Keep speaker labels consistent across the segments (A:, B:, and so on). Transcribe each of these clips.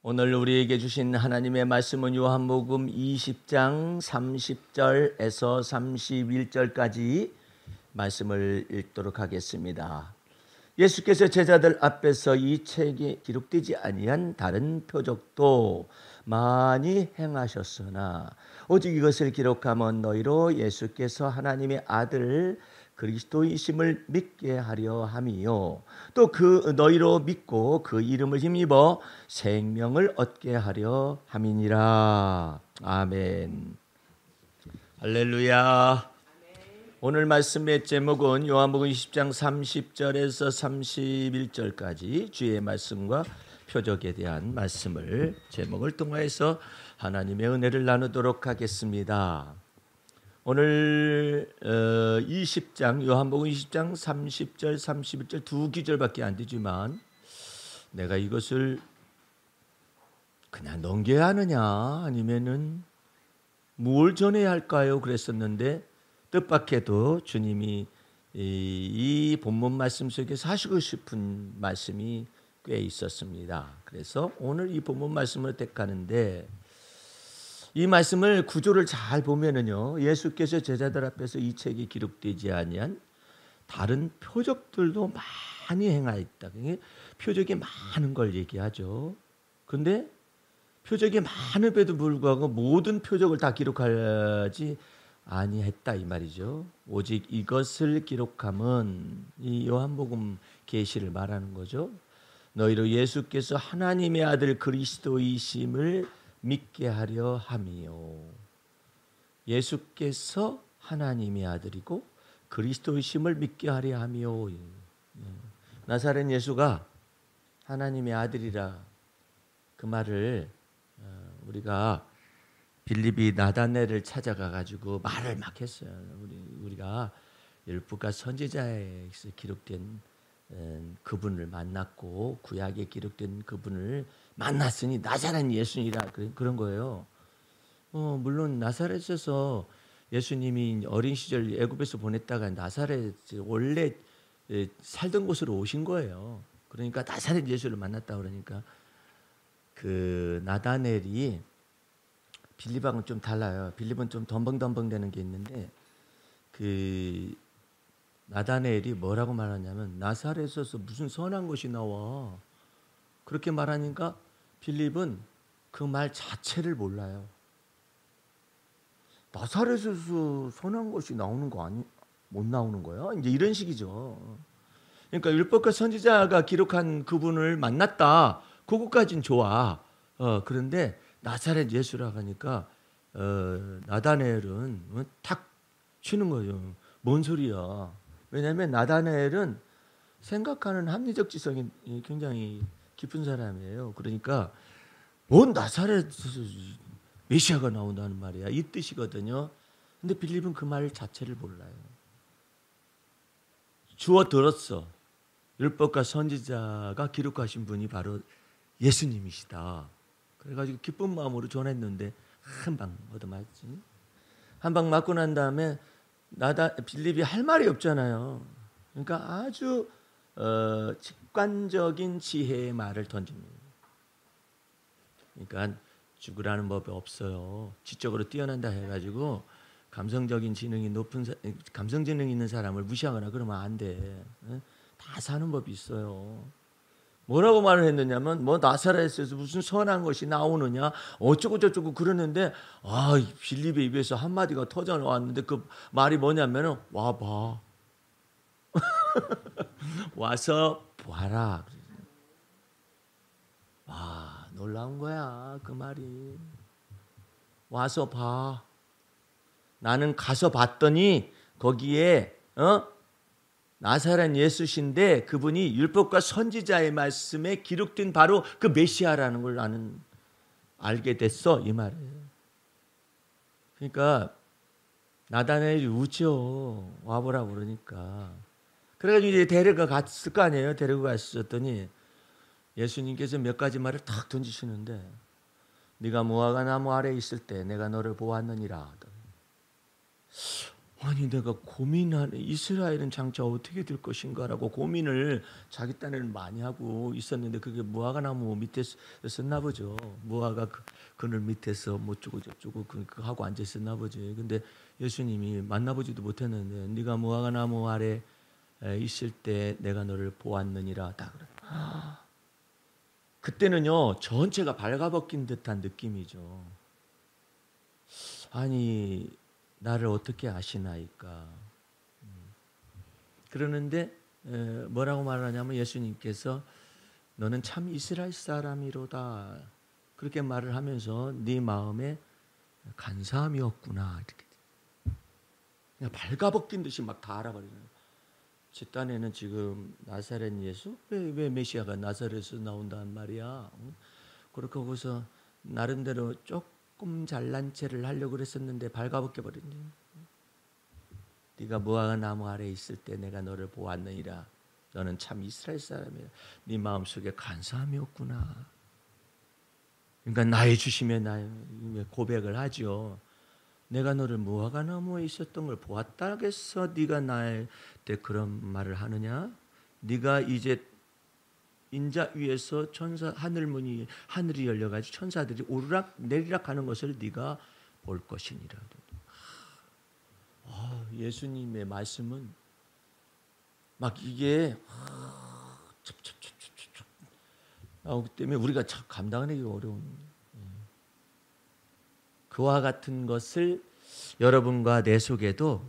A: 오늘 우리에게 주신 하나님의 말씀은 요한복음 20장 30절에서 31절까지 말씀을 읽도록 하겠습니다. 예수께서 제자들 앞에서 이 책에 기록되지 아니한 다른 표적도 많이 행하셨으나 오직 이것을 기록하면 너희로 예수께서 하나님의 아들 그리스도이심을 믿게 하려 함이요 또 그 너희로 믿고 그 이름을 힘입어 생명을 얻게 하려 함이니라. 아멘. 할렐루야. 오늘 말씀의 제목은 요한복음 20장 30절에서 31절까지 주의 말씀과 표적에 대한 말씀을 제목을 통해서 하나님의 은혜를 나누도록 하겠습니다. 오늘 20장 요한복음 20장 30절 31절 두 구절밖에 안 되지만 내가 이것을 그냥 넘겨야 하느냐 아니면은 뭘 전해야 할까요? 그랬었는데 뜻밖에도 주님이 이 본문 말씀 속에서 하시고 싶은 말씀이 꽤 있었습니다. 그래서 오늘 이 본문 말씀을 택하는데 이 말씀을 구조를 잘 보면은요, 예수께서 제자들 앞에서 이 책이 기록되지 아니한 다른 표적들도 많이 행하였다. 표적이 많은 걸 얘기하죠. 그런데 표적이 많음에도 불구하고 모든 표적을 다 기록하지 아니했다 이 말이죠. 오직 이것을 기록함은 이 요한복음 계시를 말하는 거죠. 너희로 예수께서 하나님의 아들 그리스도이심을 믿게 하려 함이요. 예수께서 하나님의 아들이고 그리스도이심을 믿게 하려 함이요. 나사렛 예수가 하나님의 아들이라 그 말을 우리가 빌립이 나다넬을 찾아가 가지고 말을 막 했어요. 우리가 율법과 선지자에서 기록된 그분을 만났고 구약에 기록된 그분을 만났으니 나사렛 예수니라 그런 거예요. 물론 나사렛에서 예수님이 어린 시절 애굽에서 보냈다가 나사렛 원래 살던 곳으로 오신 거예요. 그러니까 나사렛 예수를 만났다 그러니까 그 나다넬이 빌립하고는 좀 달라요. 빌립은 좀 덤벙덤벙 되는 게 있는데 그 나다넬이 뭐라고 말하냐면 나사렛에서 무슨 선한 것이 나와 그렇게 말하니까 빌립은 그 말 자체를 몰라요. 나사렛에서 선한 것이 나오는 거 아니 못 나오는 거야? 이제 이런 식이죠. 그러니까 율법과 선지자가 기록한 그분을 만났다. 그것까진 좋아. 그런데 나사렛 예수라고 하니까 나다넬은 탁 치는 거죠. 뭔 소리야? 왜냐하면 나다넬은 생각하는 합리적 지성이 굉장히 깊은 사람이에요. 그러니까 뭔 나사렛에서 메시아가 나온다는 말이야. 이 뜻이거든요. 근데 빌립은 그 말 자체를 몰라요. 주워 들었어. 율법과 선지자가 기록하신 분이 바로 예수님이시다. 그래가지고 기쁜 마음으로 전했는데 한 방 얻어맞지. 한 방 맞고 난 다음에 빌립이 할 말이 없잖아요. 그러니까 아주 직관적인 지혜의 말을 던집니다. 그러니까 죽으라는 법이 없어요. 지적으로 뛰어난다 해가지고 감성 지능이 있는 사람을 무시하거나 그러면 안 돼. 다 사는 법이 있어요. 뭐라고 말을 했느냐면 뭐 나사렛에서 무슨 선한 것이 나오느냐 어쩌고 저쩌고 그러는데 빌립의 입에서 한마디가 터져 나왔는데 그 말이 뭐냐면은 와봐. 와서 봐라. 와 놀라운 거야 그 말이. 와서 봐. 나는 가서 봤더니 거기에 나사렛 예수신데 그분이 율법과 선지자의 말씀에 기록된 바로 그 메시아라는 걸 나는 알게 됐어 이 말이에요. 그러니까 나다넬이 우죠. 와보라 그러니까. 그래가지고 이제 데려가 갔을 거 아니에요. 데리고 갔었더니 예수님께서 몇 가지 말을 탁 던지시는데 네가 무화과 나무 아래에 있을 때 내가 너를 보았느니라. 아니 내가 고민하네. 이스라엘은 장차 어떻게 될 것인가라고 고민을 자기 딴에는 많이 하고 있었는데 그게 무화과 나무 밑에 썼나 보죠. 무화과 그늘 밑에서 뭐 어쩌고 저쩌고 그 하고 앉아 있었나 보지. 근데 예수님이 만나보지도 못했는데 네가 무화과 나무 아래 있을 때 내가 너를 보았느니라 다 그래. 그때는요 전체가 발가벗긴 듯한 느낌이죠. 아니 나를 어떻게 아시나이까. 그러는데 뭐라고 말하냐면 예수님께서 너는 참 이스라엘 사람이로다 그렇게 말을 하면서 네 마음에 간사함이 없구나 이렇게 그냥 발가벗긴 듯이 막 다 알아버리는. 제 딴에는 지금 나사렛 예수 왜 메시아가 나사렛에서 나온단 말이야. 그렇게 하고서 나름대로 조금 잘난 체를 하려고 그랬었는데 발가벗겨 버렸네. 네가 무화과 나무 아래 있을 때 내가 너를 보았느니라. 너는 참 이스라엘 사람이야. 네 마음속에 간사함이 없구나. 그러니까 나의 주심에 나의 고백을 하죠. 내가 너를 무화과 나무에 있었던 걸 보았다겠어 네가 나한테 그런 말을 하느냐? 네가 이제 인자 위에서 천사 하늘문이 하늘이 열려가지고 천사들이 오르락 내리락 하는 것을 네가 볼 것이니라. 예수님의 말씀은 막 이게 찹찹찹찹찹 나오기 때문에 우리가 참 감당하기 어려운 그와 같은 것을 여러분과 내 속에도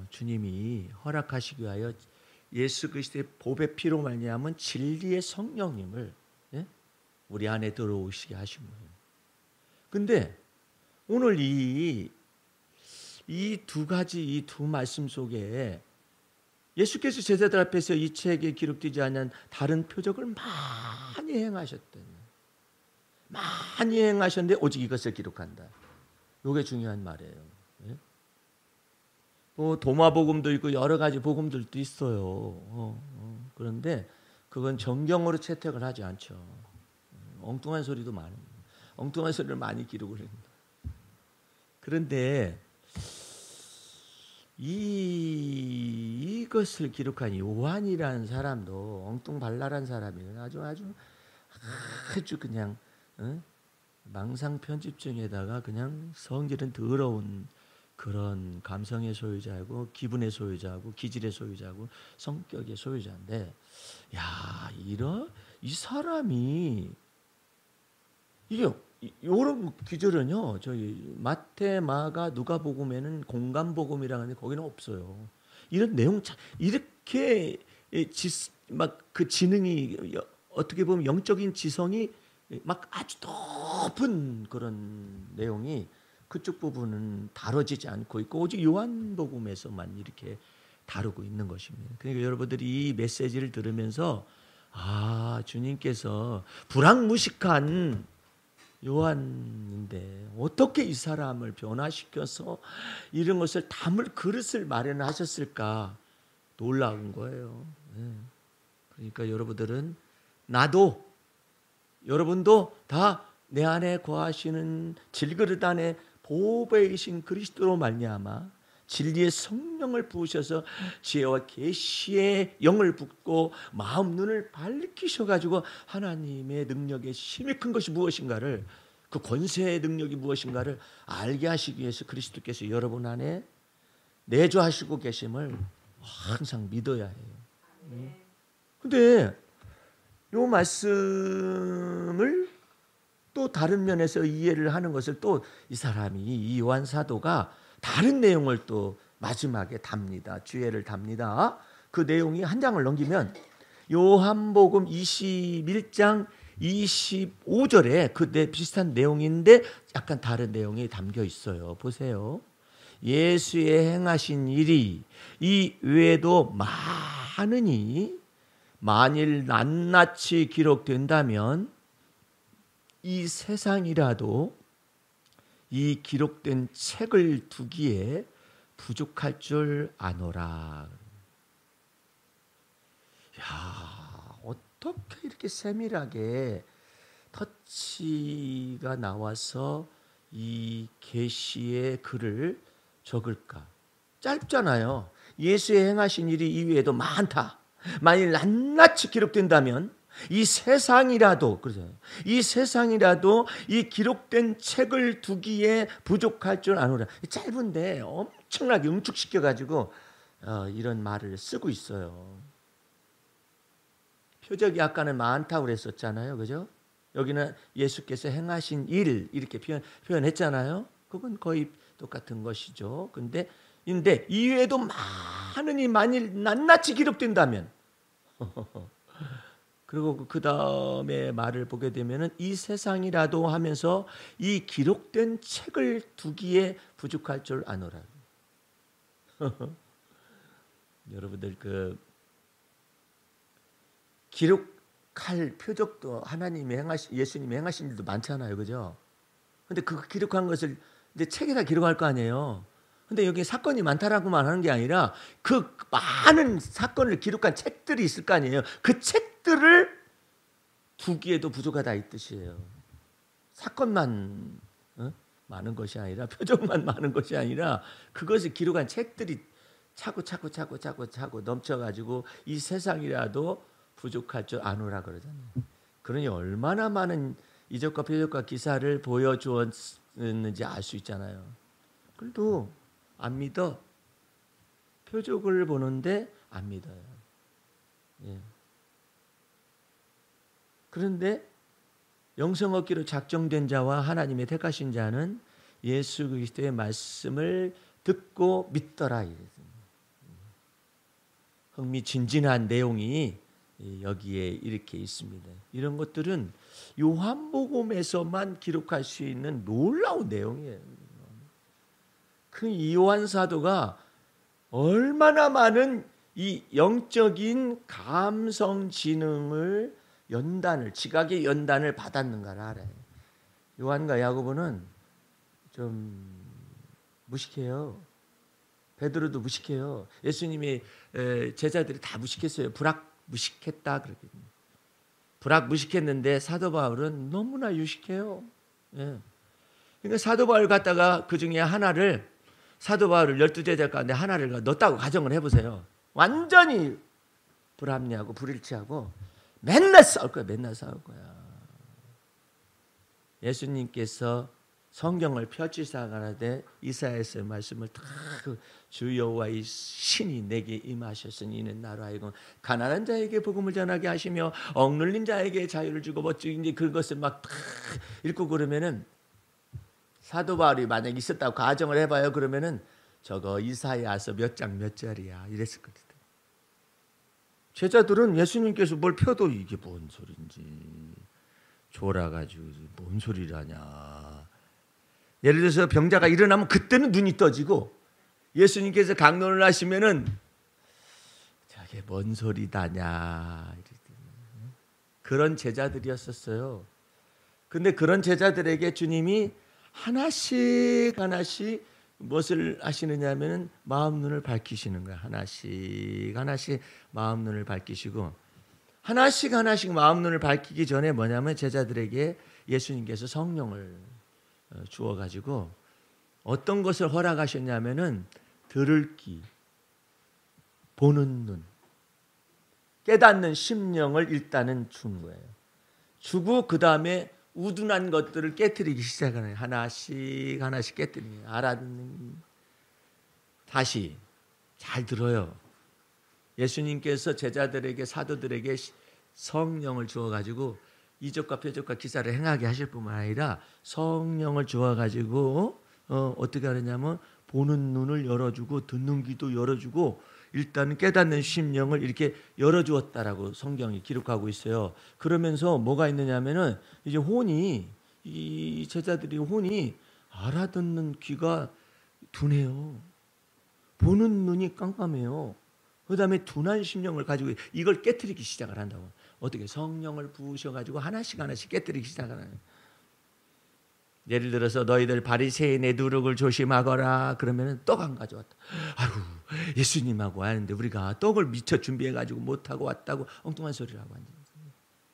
A: 주님이 허락하시기 위하여 예수 그리스도의 보배 피로 말미암은 진리의 성령님을 우리 안에 들어오시게 하신 거예요. 근데 오늘 이 두 가지 이 두 말씀 속에 예수께서 제자들 앞에서 이 책에 기록되지 않은 다른 표적을 많이 행하셨던 많이 행하셨는데 오직 이것을 기록한다. 이게 중요한 말이에요. 도마복음도 있고 여러 가지 복음들도 있어요. 그런데 그건 정경으로 채택을 하지 않죠. 엉뚱한 소리도 많아요. 엉뚱한 소리를 많이 기록을 합니다. 그런데 이것을 기록한 요한이라는 사람도 엉뚱발랄한 사람이에요. 아주 그냥 망상 편집증에다가 그냥 성질은 더러운 그런 감성의 소유자고 기분의 소유자고 기질의 소유자고 성격의 소유자인데 이 사람이 이게 이런 기절은요 저희 마태 마가 누가복음에는 공간복음이라는 거기는 없어요. 이런 내용 이렇게 막 그 지능이 어떻게 보면 영적인 지성이 막 아주 높은 그런 내용이 그쪽 부분은 다뤄지지 않고 있고 오직 요한복음에서만 이렇게 다루고 있는 것입니다. 그러니까 여러분들이 이 메시지를 들으면서 주님께서 불황무식한 요한인데 어떻게 이 사람을 변화시켜서 이런 것을 담을 그릇을 마련하셨을까 놀라운 거예요. 그러니까 여러분들은 여러분도 다 내 안에 거하시는 질그릇 안에 보배이신 그리스도로 말미암아 진리의 성령을 부으셔서 지혜와 계시의 영을 붓고 마음 눈을 밝히셔가지고 하나님의 능력의 힘이 큰 것이 무엇인가를 그 권세의 능력이 무엇인가를 알게 하시기 위해서 그리스도께서 여러분 안에 내주하시고 계심을 항상 믿어야 해요. 근데 이 말씀을 또 다른 면에서 이해를 하는 것을 또 이 사람이 이 요한 사도가 다른 내용을 또 마지막에 답니다. 주예를 답니다. 그 내용이 한 장을 넘기면 요한복음 21장 25절에 그 비슷한 내용인데 약간 다른 내용이 담겨 있어요. 보세요. 예수의 행하신 일이 이 외에도 많으니 만일 낱낱이 기록된다면 이 세상이라도 이 기록된 책을 두기에 부족할 줄 아노라. 어떻게 이렇게 세밀하게 터치가 나와서 이 계시의 글을 적을까? 짧잖아요. 예수의 행하신 일이 이외에도 많다. 만일 낱낱이 기록된다면 이 세상이라도 이 기록된 책을 두기에 부족할 줄 아노라. 짧은데 엄청나게 응축시켜 가지고 이런 말을 쓰고 있어요. 표적이 아까는 많다고 그랬었잖아요. 그죠? 여기는 예수께서 행하신 일 이렇게 표현했잖아요. 그건 거의 똑같은 것이죠. 근데 이외에도 많으니 만일 낱낱이 기록된다면 그리고 그 다음에 말을 보게 되면은 이 세상이라도 하면서 이 기록된 책을 두기에 부족할 줄 아노라. 여러분들 기록할 표적도 예수님이 행하신 일도 많잖아요, 그죠? 근데 그 기록한 것을 이제 책에다 기록할 거 아니에요. 근데 여기 사건이 많다라고만 하는 게 아니라 그 많은 사건을 기록한 책들이 있을 거 아니에요. 그 책들을 두기에도 부족하다 이 뜻이에요. 사건만 많은 것이 아니라 표적만 많은 것이 아니라 그것을 기록한 책들이 차고 넘쳐가지고 이 세상이라도 부족할 줄 아노라 그러잖아요. 그러니 얼마나 많은 이적과 표적과 기사를 보여주었는지 알 수 있잖아요. 그래도 안 믿어. 표적을 보는데 안 믿어요. 예. 그런데 영생 얻기로 작정된 자와 하나님의 택하신 자는 예수 그리스도의 말씀을 듣고 믿더라. 흥미진진한 내용이 여기에 이렇게 있습니다. 이런 것들은 요한복음에서만 기록할 수 있는 놀라운 내용이에요. 그 요한 사도가 얼마나 많은 이 영적인 감성 지능을 지각의 연단을 받았는가를 알아요. 요한과 야고보는 좀 무식해요. 베드로도 무식해요. 예수님이 제자들이 다 무식했어요. 무식했다 그러거든요. 무식했는데 사도 바울은 너무나 유식해요. 예. 그러니까 사도 바울 갖다가 그 중에 하나를 사도 바울을 12제자 가운데 하나를 넣었다고 가정을 해보세요. 완전히 불합리하고 불일치하고 맨날 싸울 거야. 예수님께서 성경을 펼치사 가라되 이사야서의 말씀을 다 주 여호와의 신이 내게 임하셨으니 이는 나로 하여금 가난한 자에게 복음을 전하게 하시며 억눌린 자에게 자유를 주고 멋지게 그것을 막 다 읽고 그러면은 사도 바울이 만약 있었다고 가정을 해봐요. 그러면은 저거 이사야서 몇 장 몇 절이야 이랬을 거거든. 제자들은 예수님께서 뭘 펴도 이게 뭔 소린지 졸아가지고 뭔 소리라냐. 예를 들어서 병자가 일어나면 그때는 눈이 떠지고 예수님께서 강론을 하시면은 저게 뭔 소리다냐. 그런 제자들이었었어요. 근데 그런 제자들에게 주님이 하나씩 무엇을 하시느냐 하면은 마음 눈을 밝히시는 거야. 하나씩 마음 눈을 밝히시고 하나씩 마음 눈을 밝히기 전에 뭐냐면 제자들에게 예수님께서 성령을 주어 가지고 어떤 것을 허락하셨냐면은 들을 귀, 보는 눈, 깨닫는 심령을 일단은 준 거예요. 주고 그 다음에 우둔한 것들을 깨트리기 시작하는 하나씩 깨트리는 알아듣는. 다시 잘 들어요. 예수님께서 제자들에게 사도들에게 성령을 주어 가지고 이적과 표적과 기사를 행하게 하실 뿐만 아니라 성령을 주어 가지고 어떻게 하느냐면 보는 눈을 열어주고 듣는 귀도 열어주고 일단 깨닫는 심령을 이렇게 열어주었다라고 성경이 기록하고 있어요. 그러면서 뭐가 있느냐면은 이제 이 제자들이 혼이 알아듣는 귀가 둔해요. 보는 눈이 깜깜해요. 그 다음에 둔한 심령을 가지고 이걸 깨트리기 시작을 한다고. 어떻게 성령을 부으셔가지고 하나씩 깨트리기 시작하는. 예를 들어서 너희들 바리새인의 누룩을 조심하거라 그러면 떡 안 가져왔다. 아이고 예수님하고 하는데 우리가 떡을 미처 준비해가지고 못하고 왔다고 엉뚱한 소리를 하고 앉아.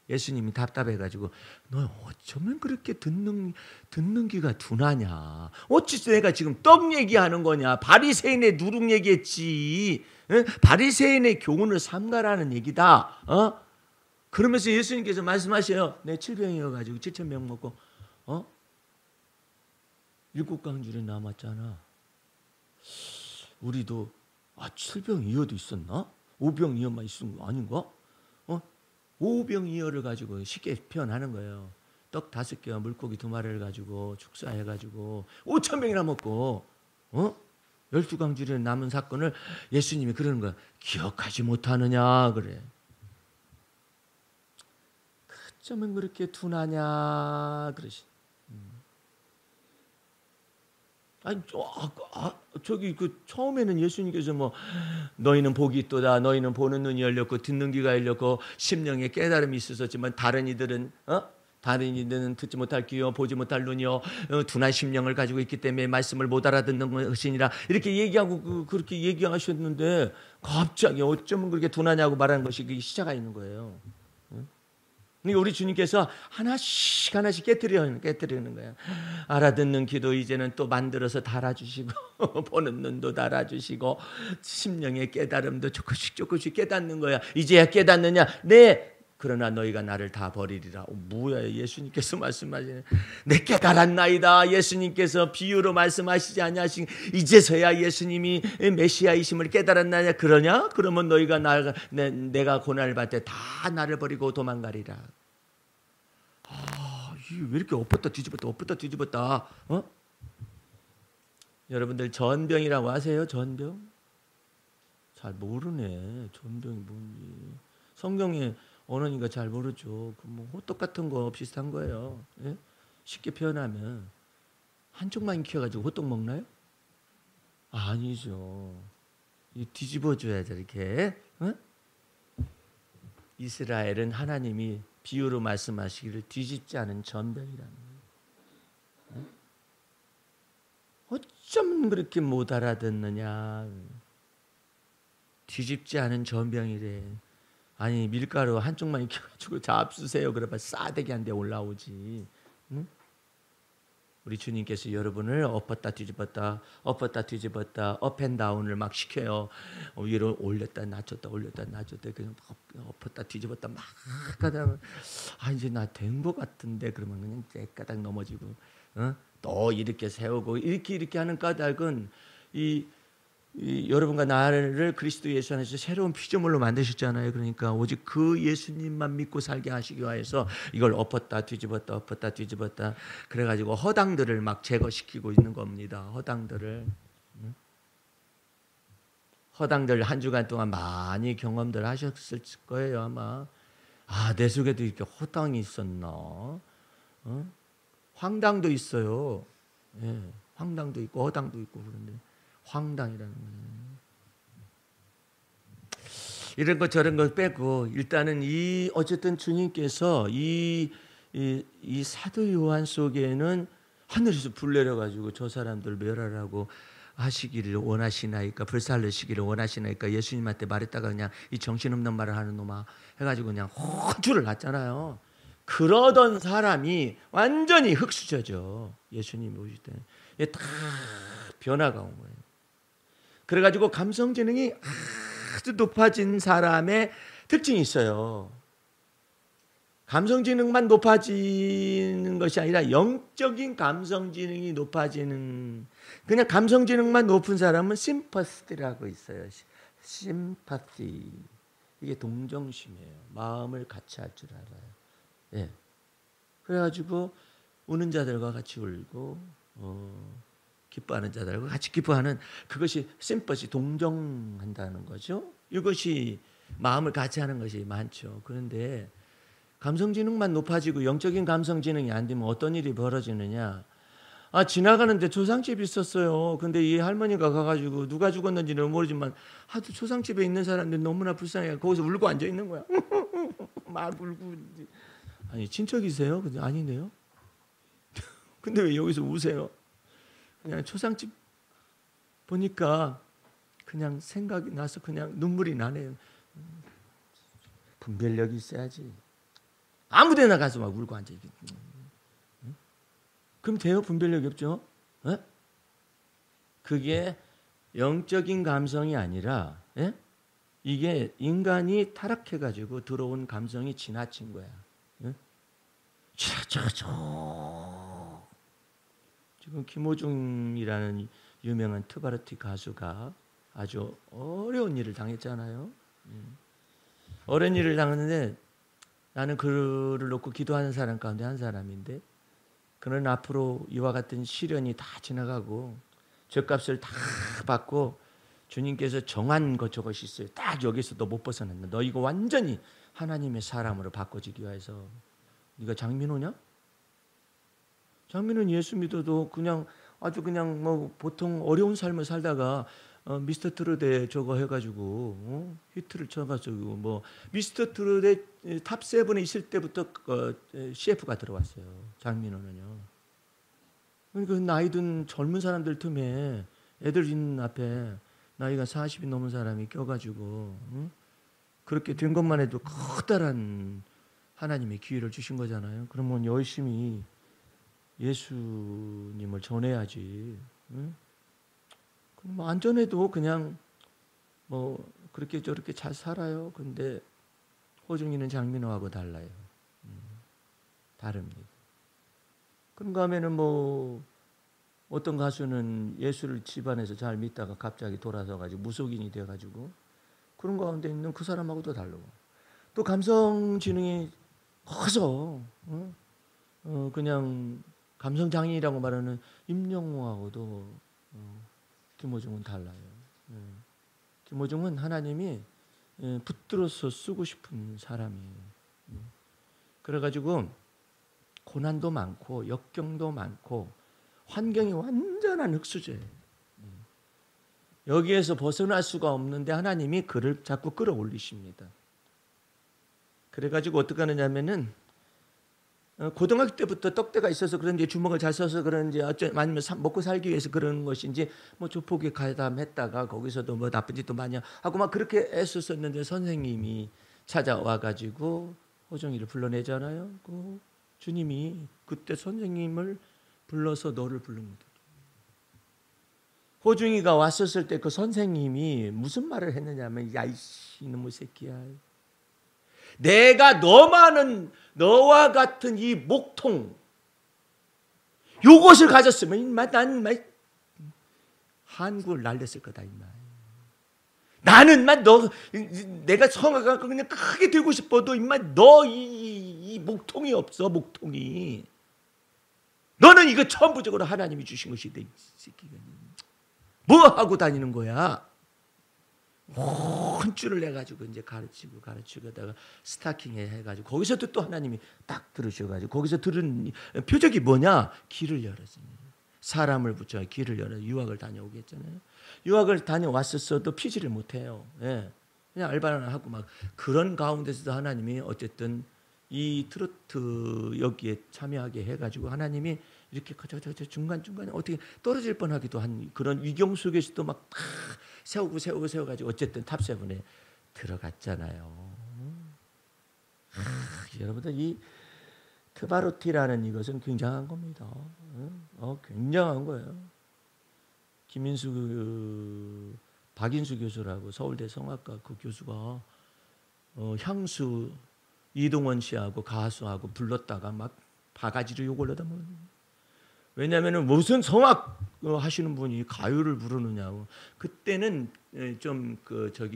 A: 예수님이 답답해가지고 너 어쩌면 그렇게 듣는 귀가 둔하냐? 어찌 내가 지금 떡 얘기하는 거냐? 바리새인의 누룩 얘기했지. 바리새인의 교훈을 삼가라는 얘기다. 그러면서 예수님께서 말씀하셔요. 내 7병이어가지고 7,000명 먹고 7강줄이 남았잖아. 우리도 7병이어도 있었나? 5병이어만 있은 거 아닌가? 5병이어를 가지고 쉽게 표현하는 거예요. 떡 5개와 물고기 2마리를 가지고 축사해가지고 5,000명이나 먹고 12강줄이 남은 사건을 예수님이 그러는 거야. 기억하지 못하느냐 그래. 어쩌면 그렇게 둔하냐 그러시. 아니 저기 처음에는 예수님께서 뭐 너희는 복이 있도다, 너희는 보는 눈이 열렸고 듣는 귀가 열렸고 심령에 깨달음이 있었지만 다른 이들은 듣지 못할 귀요 보지 못할 눈이요 둔한 심령을 가지고 있기 때문에 말씀을 못 알아듣는 것이니라 이렇게 얘기하고 그렇게 얘기하셨는데 갑자기 어쩌면 그렇게 둔하냐고 말하는 것이 시작가 있는 거예요. 우리 주님께서 하나씩 깨뜨리는 거예요. 알아듣는 귀도 이제는 또 만들어서 달아주시고 보는 눈도 달아주시고 심령의 깨달음도 조금씩 깨닫는 거야. 이제야 깨닫느냐? 네. 그러나 너희가 나를 다 버리리라. 뭐야 예수님께서 말씀하시네. 내 깨달았나이다. 예수님께서 비유로 말씀하시지 않냐신 이제서야 예수님이 메시아이심을 깨달았나냐? 그러냐? 그러면 너희가 내가 고난을 받을 때 다 나를 버리고 도망가리라. 왜 이렇게 엎었다 뒤집었다 여러분들 전병이라고 아세요? 전병? 잘 모르네. 전병이 뭔지. 성경에 언어니까 잘 모르죠. 뭐 호떡 같은 거 비슷한 거예요. 예? 쉽게 표현하면 한쪽만 익혀가지고 호떡 먹나요? 아니죠. 뒤집어줘야죠 이렇게. 이스라엘은 하나님이 비유로 말씀하시기를 뒤집지 않은 전병이라는 거예요. 어쩜 그렇게 못 알아듣느냐. 뒤집지 않은 전병이래. 아니 밀가루 한쪽만 익혀가지고 잡수세요. 그러면 싸대기 한 대 올라오지. 응? 우리 주님께서 여러분을 엎었다 뒤집었다 업앤다운을 막 시켜요. 위로 올렸다 낮췄다 그냥 엎었다 뒤집었다 막 하다가 이제 나 된 것 같은데 그러면 그냥 째까닥 넘어지고 또 이렇게 세우고 이렇게 하는 까닭은 여러분과 나를 그리스도 예수 안에서 새로운 피조물로 만드셨잖아요. 그러니까 오직 그 예수님만 믿고 살게 하시기 위해서 이걸 엎었다 뒤집었다 그래가지고 허당들을 막 제거시키고 있는 겁니다. 허당들 한 주간 동안 많이 경험들 하셨을 거예요. 아마 내 속에도 이렇게 허당이 있었나? 황당도 있어요. 예, 황당도 있고 허당도 있고 그런데 황당이라는 거예요. 이런 것 저런 것 빼고 일단은 어쨌든 주님께서 이 사도 요한 속에는 하늘에서 불 내려가지고 저 사람들 멸하라고 하시기를 원하시나이까 불살르시기를 원하시나이까 예수님한테 말했다가 그냥 이 정신없는 말을 하는 놈아 해가지고 그냥 혼쭐을 났잖아요. 그러던 사람이 완전히 흙수저죠. 예수님이 오실 때 다 변화가 온 거예요. 그래가지고 감성지능이 아주 높아진 사람의 특징이 있어요. 감성지능만 높아지는 것이 아니라 영적인 감성지능이 높아지는, 그냥 감성지능만 높은 사람은 심퍼시라고 있어요. 심파티. 이게 동정심이에요. 마음을 같이 할 줄 알아요. 예. 그래가지고 우는 자들과 같이 울고 기뻐하는 자들과 같이 기뻐하는, 그것이 심퍼시, 동정한다는 거죠. 이것이 마음을 같이 하는 것이 많죠. 그런데 감성지능만 높아지고 영적인 감성지능이 안 되면 어떤 일이 벌어지느냐. 지나가는데 초상집이 있었어요. 근데 이 할머니가 가가지고 누가 죽었는지는 모르지만 하도 초상집에 있는 사람들이 너무나 불쌍해. 거기서 울고 앉아 있는 거야. 막 울고. 아니 친척이세요? 근데 아니네요. 근데 왜 여기서 우세요? 그냥 초상집 보니까 그냥 생각이 나서 그냥 눈물이 나네요. 분별력이 있어야지. 아무데나 가서 막 울고 앉아. 그럼 돼요? 분별력이 없죠? 에? 그게 영적인 감성이 아니라 이게 인간이 타락해가지고 들어온 감성이 지나친 거야. 지나쳐. 지금 김호중이라는 유명한 트바르티 가수가 아주 어려운 일을 당했잖아요. 어려운 일을 당했는데 나는 그를 놓고 기도하는 사람 가운데 한 사람인데 그는 앞으로 이와 같은 시련이 다 지나가고 죄값을 다 받고 주님께서 정한 것 저것이 있어요. 딱 여기서 너 못 벗어난다. 너 이거 완전히 하나님의 사람으로 바꿔지기 위해서. 네가 장민호냐? 장민호는 예수 믿어도 그냥 아주 그냥 뭐 보통 어려운 삶을 살다가 미스터 트롯에 저거 해가지고 히트를 쳐가지고 뭐 미스터 트롯의 탑 7에 있을 때부터 CF가 들어왔어요. 장민호는요. 그러니까 나이 든 젊은 사람들 틈에 애들 있는 앞에 나이가 40이 넘은 사람이 껴가지고 그렇게 된 것만 해도 커다란 하나님의 기회를 주신 거잖아요. 그러면 열심히 예수님을 전해야지. 그럼 뭐 안전해도 그냥 뭐 그렇게 저렇게 잘 살아요. 근데 호중이는 장민호하고 달라요. 다릅니다. 그런가 하면은 뭐 어떤 가수는 예수를 집안에서 잘 믿다가 갑자기 돌아서 가지고 무속인이 돼 가지고 그런 가운데 있는 그 사람하고도 다르고 또 감성 지능이 커서 그냥 감성 장인이라고 말하는 임영웅하고도 김호중은 달라요. 김호중은 하나님이 붙들어서 쓰고 싶은 사람이에요. 그래가지고 고난도 많고 역경도 많고 환경이 완전한 흙수저예요. 여기에서 벗어날 수가 없는데 하나님이 그를 자꾸 끌어올리십니다. 그래가지고 어떻게 하느냐면은 고등학교 때부터 떡대가 있어서 그런지 주먹을 잘 써서 그런지 아니면 먹고 살기 위해서 그런 것인지 뭐 조폭에 가담했다가 거기서도 뭐 나쁜 짓도 많이 하고 막 그렇게 애썼었는데 선생님이 찾아와가지고 호중이를 불러내잖아요. 그 주님이 그때 선생님을 불러서 너를 부른 거다. 호중이가 왔었을 때 그 선생님이 무슨 말을 했느냐면 야이씨 이놈의 새끼야. 내가 너와 같은 이 목통 요것을 가졌으면 인마 난 한국을 날렸을 거다 인마. 나는 내가 성화가 그냥 크게 되고 싶어도 인마 너 이 목통이 없어 목통이. 너는 이거 천부적으로 하나님이 주신 것이다 이 새끼가. 뭐 하고 다니는 거야? 온 줄을 내가지고 이제 가르치고다가 스타킹에 해가지고 거기서도 또 하나님이 딱 들으셔가지고 거기서 들은 표적이 뭐냐? 길을 열었습니다. 사람을 붙여 길을 열어 유학을 다녀오게 했잖아요. 유학을 다녀왔었어도 피지를 못해요. 예. 그냥 알바나 하고 막 그런 가운데서도 하나님이 어쨌든 이 트로트 여기에 참여하게 해가지고 하나님이 이렇게 저 중간중간에 어떻게 떨어질 뻔하기도 한 그런 위경 속에서도 막 세워가지고 어쨌든 탑7에 들어갔잖아요. 여러분들 이 트바로티라는 이것은 굉장한 겁니다. 굉장한 거예요. 김인수 박인수 교수라고 서울대 성악과 그 교수가 향수 이동원 씨하고 가수하고 불렀다가 막 바가지로 욕을 내다 뭐. 왜냐하면 무슨 성악 하시는 분이 가요를 부르느냐고. 그때는 좀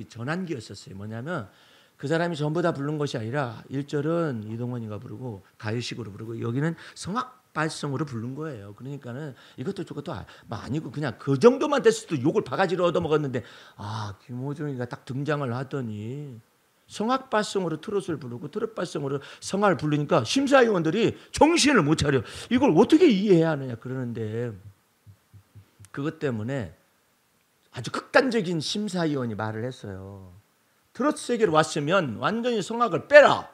A: 전환기였었어요. 뭐냐면 그 사람이 전부 다 부른 것이 아니라 1절은 이동원이가 부르고 가요식으로 부르고 여기는 성악 발성으로 부른 거예요. 그러니까는 이것도 저것도 아니고 그냥 그 정도만 됐을 때 욕을 바가지로 얻어먹었는데 김호중이가 딱 등장을 하더니 성악 발성으로 트롯을 부르고 트롯 발성으로 성악을 부르니까 심사위원들이 정신을 못 차려. 이걸 어떻게 이해해야 하느냐 그러는데 그것 때문에 아주 극단적인 심사위원이 말을 했어요. 트롯 세계로 왔으면 완전히 성악을 빼라.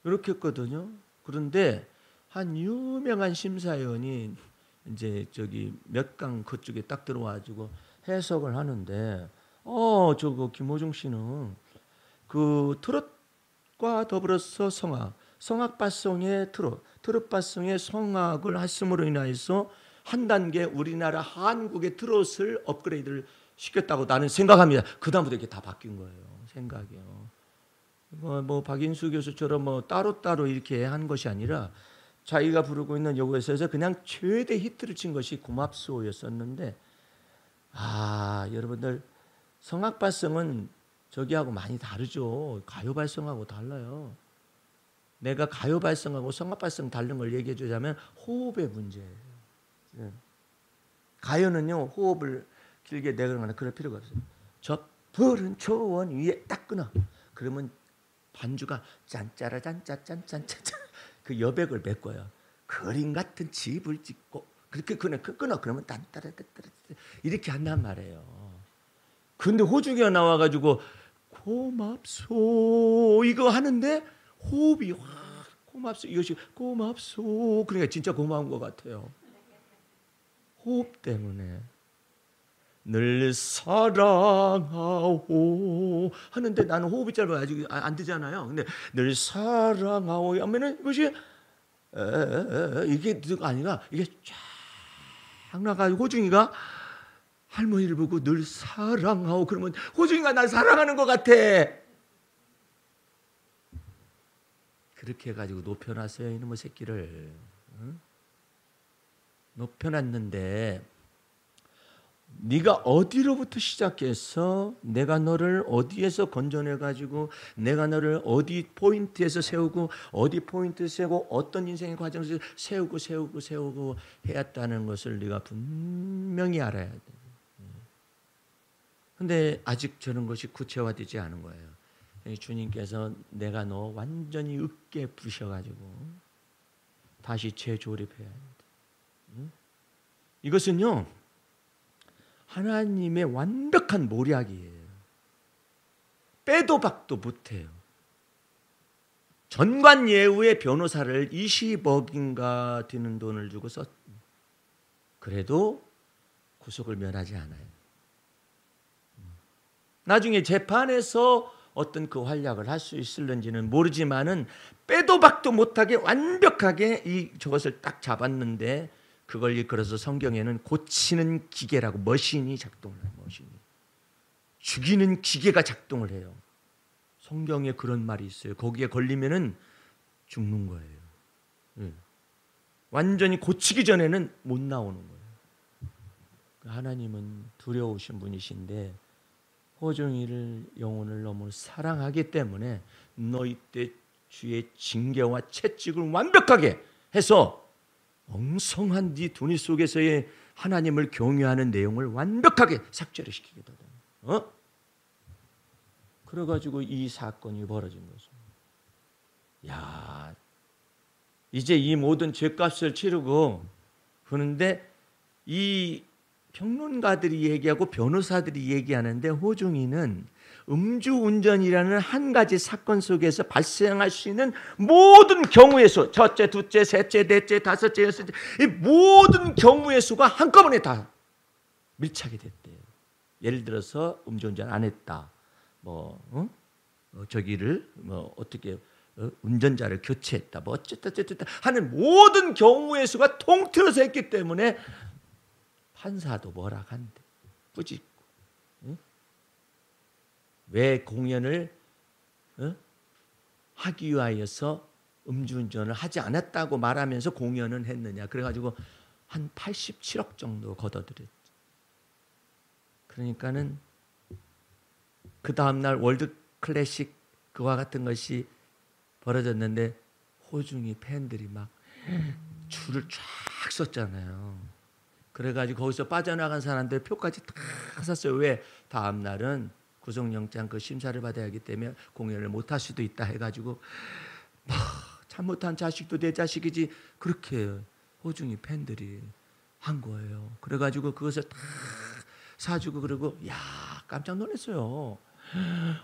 A: 이렇게 했거든요. 그런데 한 유명한 심사위원이 이제 몇 강 그쪽에 딱 들어와가지고 해석을 하는데 저거 김호중 씨는 그 트롯 트롯과 더불어서 성악발성의 트롯발성의 성악을 했음으로 인하여서 한 단계 우리나라 한국의 트롯을 업그레이드를 시켰다고 나는 생각합니다. 그 다음부터 이렇게 다 바뀐 거예요. 생각이요. 뭐 박인수 교수처럼 따로따로 이렇게 한 것이 아니라 자기가 부르고 있는 요거에서 그냥 최대 히트를 친 것이 고맙소였었는데, 여러분들 성악 발성은 저기하고 많이 다르죠. 가요 발성하고 달라요. 내가 가요 발성하고 성악 발성 다른 걸 얘기해 주자면 호흡의 문제예요. 가요는요 호흡을 길게 내거나 그럴 필요가 없어요. 저 푸른 초원 위에 딱 끊어. 그러면 반주가 짠짜라 짠짜짠짠짠 그 여백을 메꿔요. 그림 같은 집을 짓고 그렇게 끊어. 그러면 딴따라따따라 이렇게 한단 말이에요. 근데 호중이가 나와가지고 고맙소 이거 하는데 호흡이 확 고맙소 이것이 고맙소 그러니까 진짜 고마운 것 같아요. 호흡 때문에 늘 사랑하오 하는데 나는 호흡이 짧아 아직 안 되잖아요. 근데 늘 사랑하오 하면은 이것이 이게 아니라 이게 쫙 나가지고 호중이가 할머니를 보고 늘 사랑하오 그러면 호중이가 날 사랑하는 것 같아. 그렇게 해가지고 높여놨어요 이놈의 새끼를. 응? 높여놨는데 네가 어디로부터 시작해서 내가 너를 어디에서 건져내가지고 내가 너를 어디 포인트에서 세우고 어디 포인트 세우고 어떤 인생의 과정을 세우고 해왔다는 것을 네가 분명히 알아야 돼. 근데 아직 저런 것이 구체화되지 않은 거예요. 주님께서 내가 너 완전히 으깨 부셔가지고 다시 재조립해야 합니다. 이것은요 하나님의 완벽한 모략이에요. 빼도 박도 못해요. 전관예우의 변호사를 20억인가 되는 돈을 주고 썼. 그래도 구속을 면하지 않아요. 나중에 재판에서 어떤 그 활약을 할 수 있을는지는 모르지만은 빼도 박도 못하게 완벽하게 저것을 딱 잡았는데 그걸 이끌어서 성경에는 고치는 기계라고 머신이 작동을 해요. 머신이. 죽이는 기계가 작동을 해요. 성경에 그런 말이 있어요. 거기에 걸리면은 죽는 거예요. 완전히 고치기 전에는 못 나오는 거예요. 하나님은 두려우신 분이신데 호중이를 영혼을 너무 사랑하기 때문에 너희 때 주의 징계와 채찍을 완벽하게 해서 엉성한 네 두니 속에서의 하나님을 경외하는 내용을 완벽하게 삭제를 시키거든. 그래가지고 이 사건이 벌어진 거죠. 야, 이제 이 모든 죄값을 치르고 그런데 이 평론가들이 얘기하고 변호사들이 얘기하는데 호중이는 음주운전이라는 한 가지 사건 속에서 발생할 수 있는 모든 경우의 수, 첫째, 둘째, 셋째, 넷째, 다섯째, 여섯째, 이 모든 경우의 수가 한꺼번에 다 밀착이 됐대요. 예를 들어서 음주운전 안 했다, 저기를 어떻게 운전자를 교체했다, 어쨌다 하는 모든 경우의 수가 통틀어서 했기 때문에 판사도 뭐라 한대, 꾸짖고. 왜 공연을 하기 위하여서 음주운전을 하지 않았다고 말하면서 공연은 했느냐. 그래가지고 한 87억 정도 걷어들였죠. 그러니까는 그 다음날 월드 클래식 그와 같은 것이 벌어졌는데 호중이 팬들이 막 줄을 쫙 섰잖아요. 그래가지고 거기서 빠져나간 사람들 표까지 다 샀어요. 왜? 다음날은 구속영장 그 심사를 받아야 하기 때문에 공연을 못할 수도 있다 해가지고 잘못한 자식도 내 자식이지 그렇게 호중이 팬들이 한 거예요. 그래가지고 그것을 다 사주고 그러고 야 깜짝 놀랐어요.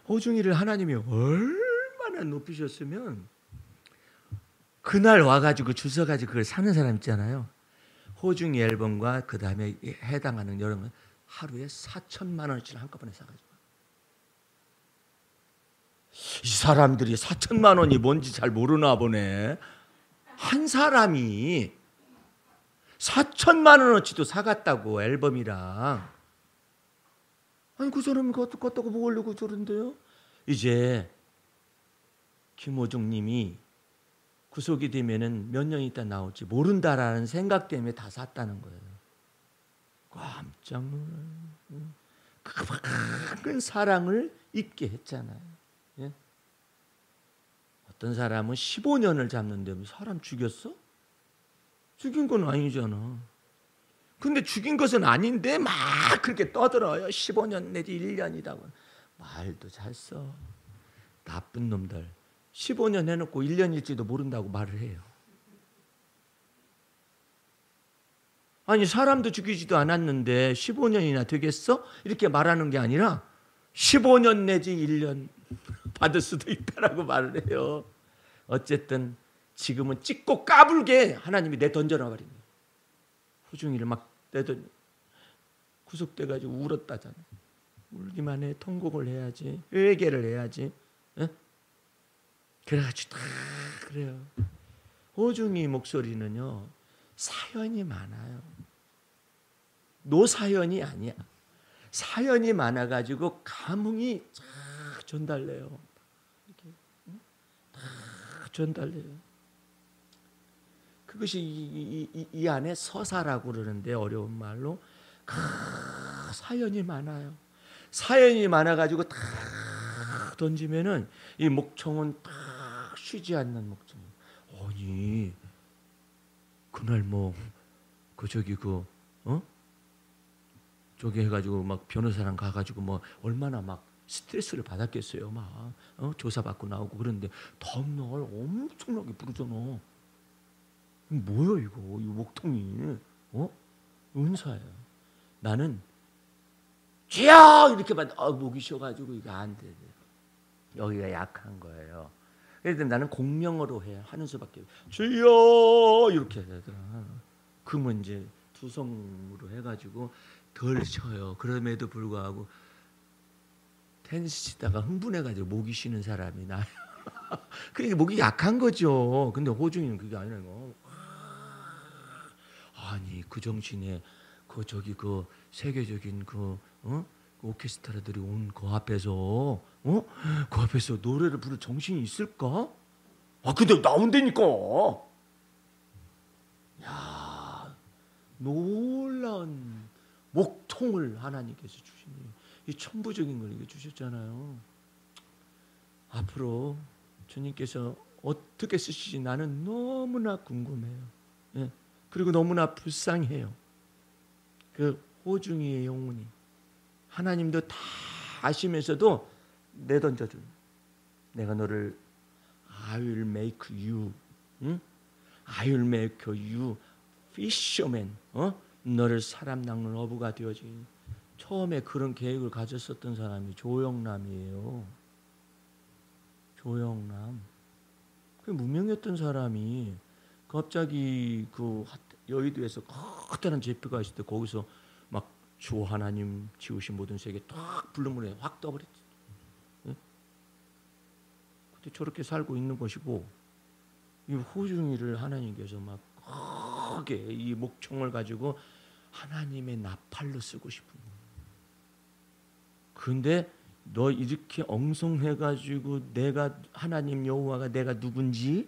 A: 호중이를 하나님이 얼마나 높이셨으면 그날 와가지고 줄 서가지고 그걸 사는 사람 있잖아요. 호중이 앨범과 그 다음에 해당하는 여러 건 하루에 4천만 원어치를 한꺼번에 사가지고 이 사람들이 4천만 원이 뭔지 잘 모르나 보네. 한 사람이 4천만 원어치도 사갔다고, 앨범이랑. 아니 그 사람이 갖다가 먹으려고 저런데요. 이제 김호중 님이 구속이 되면은 몇 년 있다 나올지 모른다라는 생각 때문에 다 샀다는 거예요. 깜짝 놀라요. 큰 사랑을 잊게 했잖아요. 예? 어떤 사람은 15년을 잡는데 사람 죽였어? 죽인 건 아니잖아. 근데 죽인 것은 아닌데 막 그렇게 떠들어요. 15년 내지 1년이라고. 말도 잘 써. 나쁜 놈들. 15년 해놓고 1년일지도 모른다고 말을 해요. 아니 사람도 죽이지도 않았는데 15년이나 되겠어? 이렇게 말하는 게 아니라 15년 내지 1년 받을 수도 있다라고 말을 해요. 어쨌든 지금은 찍고 까불게 하나님이 내던져놔 버린 거예요. 호중이를 막 내던 구속돼가지고 울었다잖아. 울기만 해. 통곡을 해야지. 회개를 해야지. 에? 그래가지고 다 그래요. 호중이 목소리는요 사연이 많아요. 노사연이 아니야. 사연이 많아가지고 감흥이 쫙 전달돼요. 이렇게 쫙 전달돼요. 그것이 이 안에 서사라고 그러는데 어려운 말로 사연이 많아요. 사연이 많아가지고 딱 던지면은 이 목청은 딱 쉬지 않는 목청. 아니 그날 저기 해가지고 막 변호사랑 가가지고 뭐 얼마나 막 스트레스를 받았겠어요. 막 조사받고 나오고 그런데 다음날 엄청나게 부르잖아. 뭐야 이거 이 목통이 은사예요. 나는 주여 이렇게 목이 쉬어가지고 이거 안 돼. 여기가 약한 거예요. 그래서 나는 공명어로 하는 수밖에. 주여 이렇게 해야 되더라. 그러면 이제 두성으로 해가지고 덜 쉬어요. 그럼에도 불구하고 테니스 치다가 흥분해가지고 목이 쉬는 사람이 나요. 그러니까 목이 약한 거죠. 근데 호중이는 그게 아니라고. 아니 그 정신에 그 세계적인 그 오케스트라들이 온 그 앞에서 그 앞에서 노래를 부를 정신이 있을까? 근데 나온다니까. 야 놀라운 목통을 하나님께서 주시니 이 천부적인 걸 이게 주셨잖아요. 앞으로 주님께서 어떻게 쓰시지 나는 너무나 궁금해요. 예. 그리고 너무나 불쌍해요. 그 호중이의 영혼이 하나님도 다 아시면서도 내던져준. 내가 너를 I will make you, I will make you fisherman. 너를 사람 낚는 어부가 되어지. 처음에 그런 계획을 가졌었던 사람이 조영남이에요. 조영남. 그 무명했던 사람이 갑자기 그 여의도에서 커다란 제표가 있을 때 거기서 막 주 하나님 지으신 모든 세계 딱 불러문에 확 떠버렸지. 예? 근데 저렇게 살고 있는 것이고 이 호중이를 하나님께서 막 크게 이 목청을 가지고 하나님의 나팔로 쓰고 싶은 거예요. 그런데 너 이렇게 엉성해가지고 내가 하나님 여호와가 내가 누군지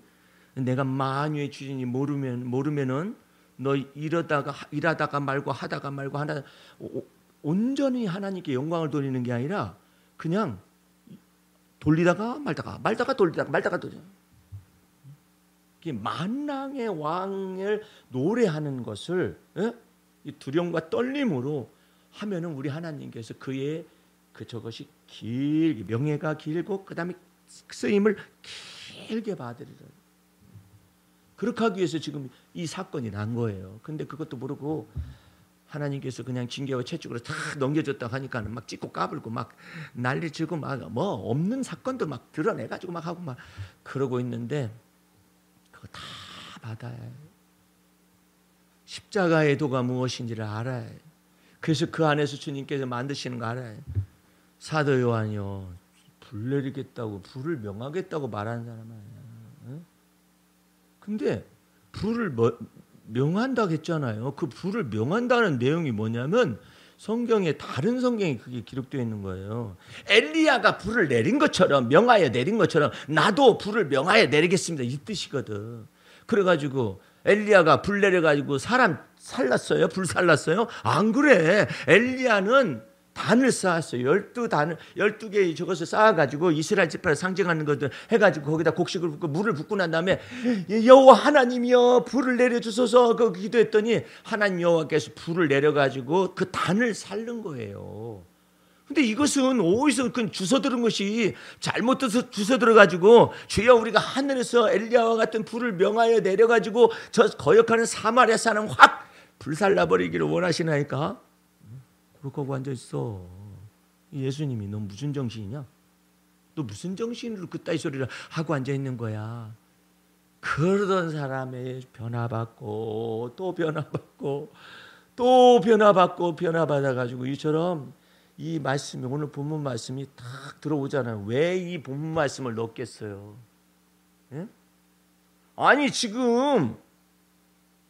A: 내가 만유의 주인이 모르면은 너 일하다가 말고 하다가 말고 온전히 하나님께 영광을 돌리는 게 아니라 그냥 돌리다가 말다가 돌리다가 말다가 돌리다가 만왕의 왕을 노래하는 것을 이 두려움과 떨림으로 하면은 우리 하나님께서 그의 저것이 길게 명예가 길고 그다음에 쓰임을 길게 받으리라. 그렇게 하기 위해서 지금 이 사건이 난 거예요. 근데 그것도 모르고 하나님께서 그냥 징계와 채찍으로 다 넘겨줬다 하니까 막 찍고 까불고 막 난리치고 막 뭐 없는 사건도 막 드러내가지고 막 하고 막 그러고 있는데 그거 다 받아야 해요. 십자가의 도가 무엇인지를 알아야 해요. 그래서 그 안에서 주님께서 만드시는 거 알아야 해요. 사도 요한이요 불 내리겠다고, 불을 명하겠다고 말하는 사람 아니야. 근데 불을 명한다고 했잖아요. 그 불을 명한다는 내용이 뭐냐면 성경에, 다른 성경에 그게 기록되어 있는 거예요. 엘리야가 불을 내린 것처럼, 명하여 내린 것처럼 나도 불을 명하여 내리겠습니다, 이 뜻이거든. 그래가지고 엘리야가 불 내려가지고 사람 살랐어요? 불 살랐어요? 안 그래. 엘리야는 단을 쌓았어요. 12개의 저것을 쌓아가지고 이스라엘 지파를 상징하는 것들 해가지고 거기다 곡식을 붓고 물을 붓고 난 다음에 여호와 하나님이여 불을 내려주소서 그 기도했더니 하나님 여호와께서 불을 내려가지고 그 단을 살른 거예요. 근데 이것은 어디서 주워 들은 것이, 잘못해서 주워 들어가지고 주여 우리가 하늘에서 엘리야와 같은 불을 명하여 내려가지고 저 거역하는 사마리아 사람 확 불살라버리기를 원하시나이까? 그렇게 하고 앉아있어. 예수님이 너 무슨 정신이냐? 너 무슨 정신으로 그따위 소리를 하고 앉아있는 거야? 그러던 사람의 변화받고 또 변화받고 또 변화받아가지고 이처럼 이 말씀이, 오늘 본문 말씀이 딱 들어오잖아요. 왜 이 본문 말씀을 넣겠어요? 예? 아니 지금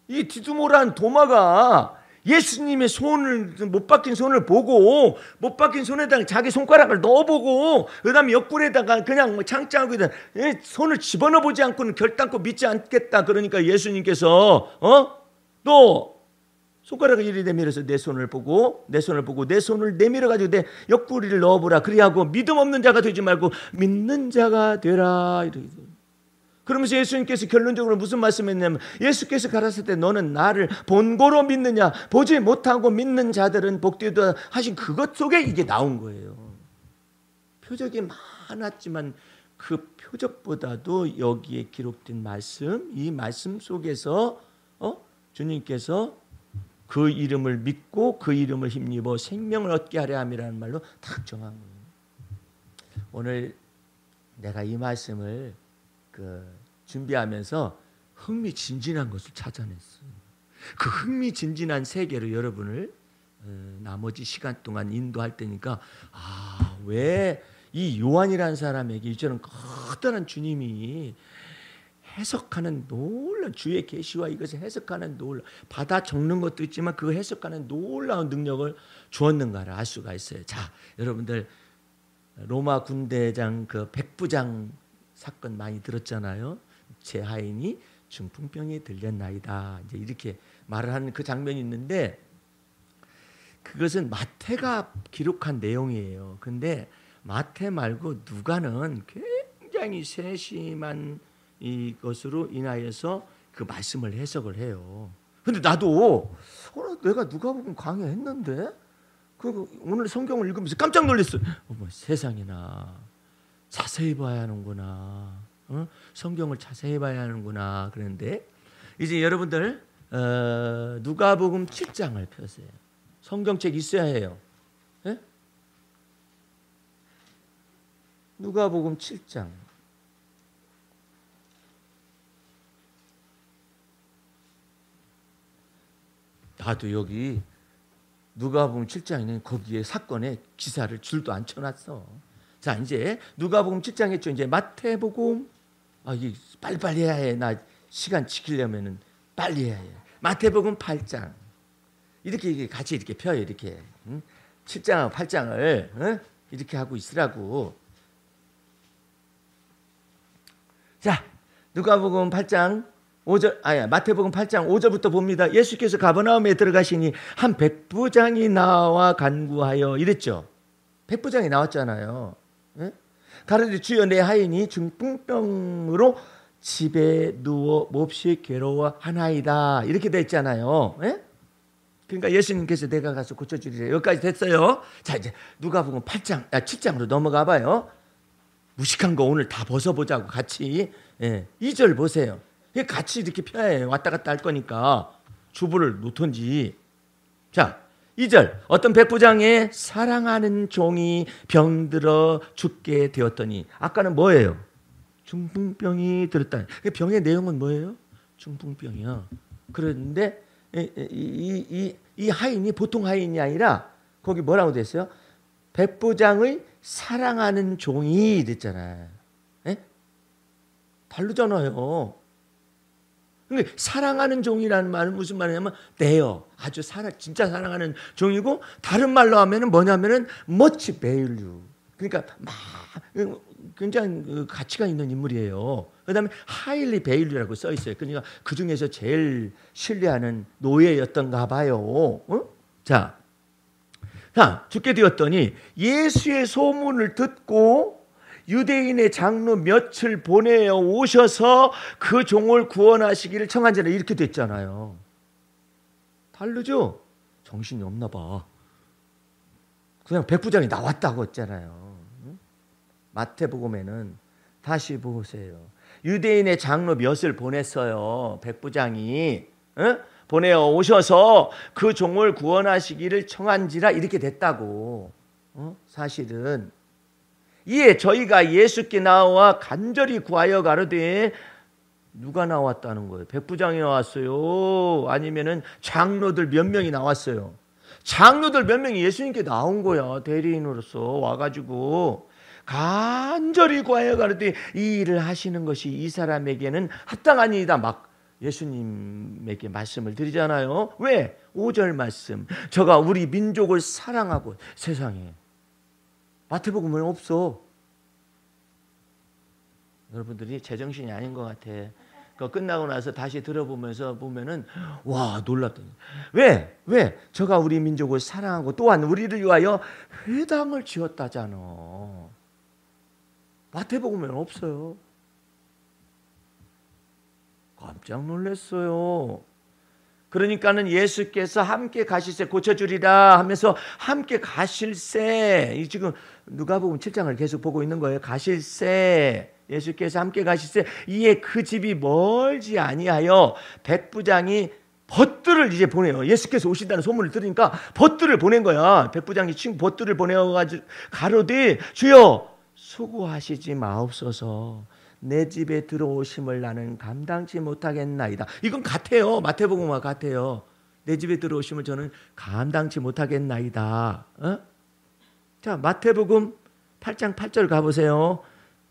A: 이 디두모란 도마가 예수님의 손을, 못 박힌 손을 보고, 못 박힌 손에다가 자기 손가락을 넣어보고, 그 다음에 옆구리에다가 그냥 창자하고 손을 집어넣어 보지 않고는 결단코 믿지 않겠다. 그러니까 예수님께서 너 손가락을 이리 내밀어서 내 손을 보고 내 손을 내밀어가지고 내 옆구리를 넣어보라. 그리하고 믿음 없는 자가 되지 말고 믿는 자가 되라. 이렇게. 그러면서 예수님께서 결론적으로 무슨 말씀했냐면, 예수께서 가라사대 때 너는 나를 본고로 믿느냐, 보지 못하고 믿는 자들은 복되다 하신 그것 속에 이게 나온 거예요. 표적이 많았지만 그 표적보다도 여기에 기록된 말씀, 이 말씀 속에서 주님께서 그 이름을 믿고 그 이름을 힘입어 생명을 얻게 하려 함이라는 말로 딱 정한 거예요. 오늘 내가 이 말씀을 준비하면서 흥미진진한 것을 찾아냈어요. 그 흥미진진한 세계로 여러분을 나머지 시간 동안 인도할 때니까, 왜 이 요한이라는 사람에게 이처럼 커다란 주님이 해석하는 놀라운, 주의 계시와 이것을 해석하는 받아 적는 것도 있지만 그 해석하는 놀라운 능력을 주었는가를 알 수가 있어요. 자, 여러분들 로마 군대장 그 백부장 사건 많이 들었잖아요. 제 하인이 중풍병에 들렸나이다, 이제 이렇게 말을 하는 그 장면이 있는데, 그것은 마태가 기록한 내용이에요. 근데 마태 말고 누가는 굉장히 세심한 이것으로 인하여서 그 말씀을 해석을 해요. 근데 나도 내가 누가복음 강의했는데 오늘 성경을 읽으면서 깜짝 놀랐어요. 어머, 세상에나 자세히 봐야 하는구나. 성경을 자세히 봐야 하는구나. 그런데 이제 여러분들 누가복음 7장을 펴세요. 성경책 있어야 해요. 네? 누가복음 7장. 나도 여기 누가복음 7장에는 거기에 사건의 기사를 줄도 안 쳐놨어. 자, 이제 누가복음 7장 했죠. 이제 마태복음, 이 빨리빨리 해야 해. 나 시간 지키려면은 빨리 해야 해. 마태복음 8장. 이렇게 같이 이렇게 펴요. 이렇게 7장하고 8장을 이렇게 하고 있으라고. 자, 누가복음 8장 5절, 마태복음 8장 5절부터 봅니다. 예수께서 가버나움에 들어가시니 한 백부장이 나와 간구하여 이랬죠. 백부장이 나왔잖아요. 가로되 주여 내 하인이 중풍병으로 집에 누워 몹시 괴로워하나이다, 이렇게 돼 있잖아요. 그러니까 예수님께서 내가 가서 고쳐주리라. 여기까지 됐어요. 자, 이제 누가복음 8장, 7장으로 넘어가 봐요. 무식한 거 오늘 다 벗어보자고 같이. 2절 보세요. 같이 이렇게 펴야 해요. 왔다 갔다 할 거니까 주부를 놓던지. 자, 2절. 어떤 백부장의 사랑하는 종이 병들어 죽게 되었더니, 아까는 뭐예요? 중풍병이 들었다. 병의 내용은 뭐예요? 중풍병이요. 그런데 이 하인이 보통 하인이 아니라 거기 뭐라고 됐어요? 백부장의 사랑하는 종이 됐잖아요. 예? 다르잖아요. 그러니까 사랑하는 종이라는 말은 무슨 말이냐면 내요. 아주 진짜 사랑하는 종이고, 다른 말로 하면은 뭐냐면은 much value. 그러니까 막 굉장히 가치가 있는 인물이에요. 그다음에 highly value라고 써 있어요. 그러니까 그 중에서 제일 신뢰하는 노예였던가 봐요. 자, 죽게 되었더니 예수의 소문을 듣고 유대인의 장로 몇을 보내어 오셔서 그 종을 구원하시기를 청한지라, 이렇게 됐잖아요. 다르죠? 정신이 없나 봐. 그냥 백부장이 나왔다고 했잖아요. 마태복음에는 다시 보세요. 유대인의 장로 몇을 보냈어요. 백부장이 보내어 오셔서 그 종을 구원하시기를 청한지라, 이렇게 됐다고. 사실은 이에 저희가 예수께 나와 간절히 구하여 가로되, 누가 나왔다는 거예요? 백부장이 나왔어요? 아니면은 장로들 몇 명이 나왔어요? 장로들 몇 명이 예수님께 나온 거야. 대리인으로서 와가지고 간절히 구하여 가로되 이 일을 하시는 것이 이 사람에게는 합당하니이다, 막 예수님에게 말씀을 드리잖아요. 왜? 5절 말씀. 저가 우리 민족을 사랑하고. 세상에 마태복음은 없어. 여러분들이 제정신이 아닌 것 같아. 그 끝나고 나서 다시 들어보면서 보면은 와, 놀랍더니 왜? 저가 우리 민족을 사랑하고 또한 우리를 위하여 회당을 지었다잖아. 마태복음에는 없어요. 깜짝 놀랐어요. 그러니까는 예수께서 함께 가실새 고쳐주리라 하면서 함께 가실새, 지금 누가복음 7장을 계속 보고 있는 거예요. 가실새, 예수께서 함께 가실새, 이에 그 집이 멀지 아니하여 백부장이 벗들을 이제 보내요. 예수께서 오신다는 소문을 들으니까 벗들을 보낸 거야. 백부장이 친구 벗들을 보내가지고 가로되 주여 수고하시지 마옵소서, 내 집에 들어오심을 나는 감당치 못하겠나이다. 이건 같아요. 마태복음과 같아요. 내 집에 들어오심을 저는 감당치 못하겠나이다. 자, 마태복음 8장 8절 가보세요.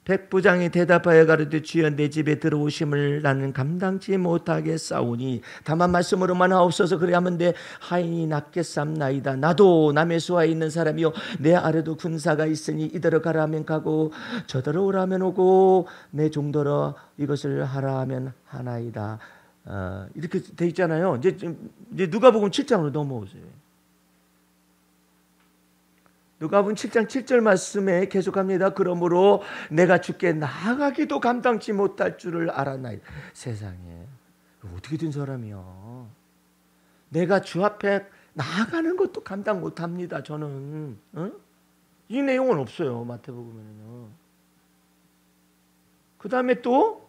A: 백부장이 대답하여 가로되 주여 내 집에 들어오심을 나는 감당치 못하겠사오니 다만 말씀으로만 하옵소서. 그래야만 내 하인이 낫겠삼나이다. 나도 남의 수하에 있는 사람이요 내 아래도 군사가 있으니 이더러 가라 하면 가고 저더러 오라 하면 오고 내 종더러 이것을 하라 하면 하나이다. 이렇게 돼 있잖아요. 이제 누가복음 7장으로 넘어오세요. 누가복음 7장 7절 말씀에 계속합니다. 그러므로 내가 주께 나아가기도 감당치 못할 줄을 알았나이다. 세상에 어떻게 된 사람이야. 내가 주 앞에 나아가는 것도 감당 못합니다. 저는. 이 내용은 없어요. 마태복음에는. 그 다음에 또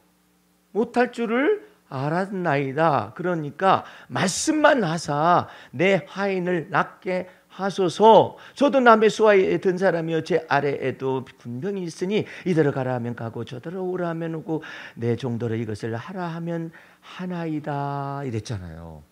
A: 못할 줄을 알았나이다. 그러니까 말씀만 하사 내 하인을 낫게 하소서. 저도 남의 수하에 든 사람이요 제 아래에도 군병이 있으니 이더러 가라 하면 가고 저더러 오라 하면 오고 내 종더러 이것을 하라 하면 하나이다, 이랬잖아요.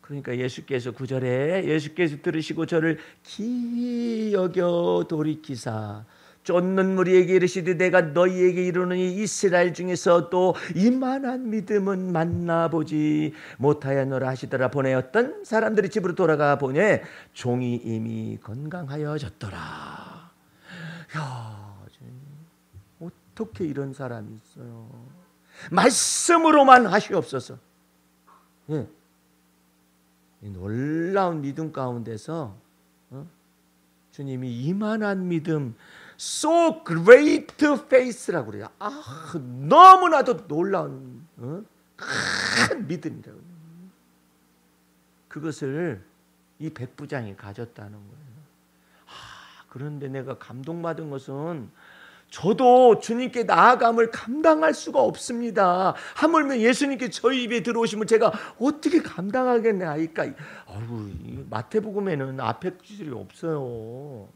A: 그러니까 예수께서 9절에 예수께서 들으시고 저를 기이 여겨 돌이키사 쫓는 무리에게 이르시되 내가 너희에게 이르노니 이스라엘 중에서 또 이만한 믿음은 만나보지 못하였노라 하시더라. 보내었던 사람들이 집으로 돌아가 보니 종이 이미 건강하여졌더라. 야, 어떻게 이런 사람이 있어요. 말씀으로만 하시옵소서. 예. 이 놀라운 믿음 가운데서 주님이 이만한 믿음, so great faith라고 그래요. 너무나도 놀라운 큰 믿음이라고. 그것을 이 백부장이 가졌다는 거예요. 그런데 내가 감동받은 것은 저도 주님께 나아감을 감당할 수가 없습니다. 하물며 예수님께 저희 입에 들어오시면 제가 어떻게 감당하겠나이까. 마태복음에는 앞에 구절이 없어요.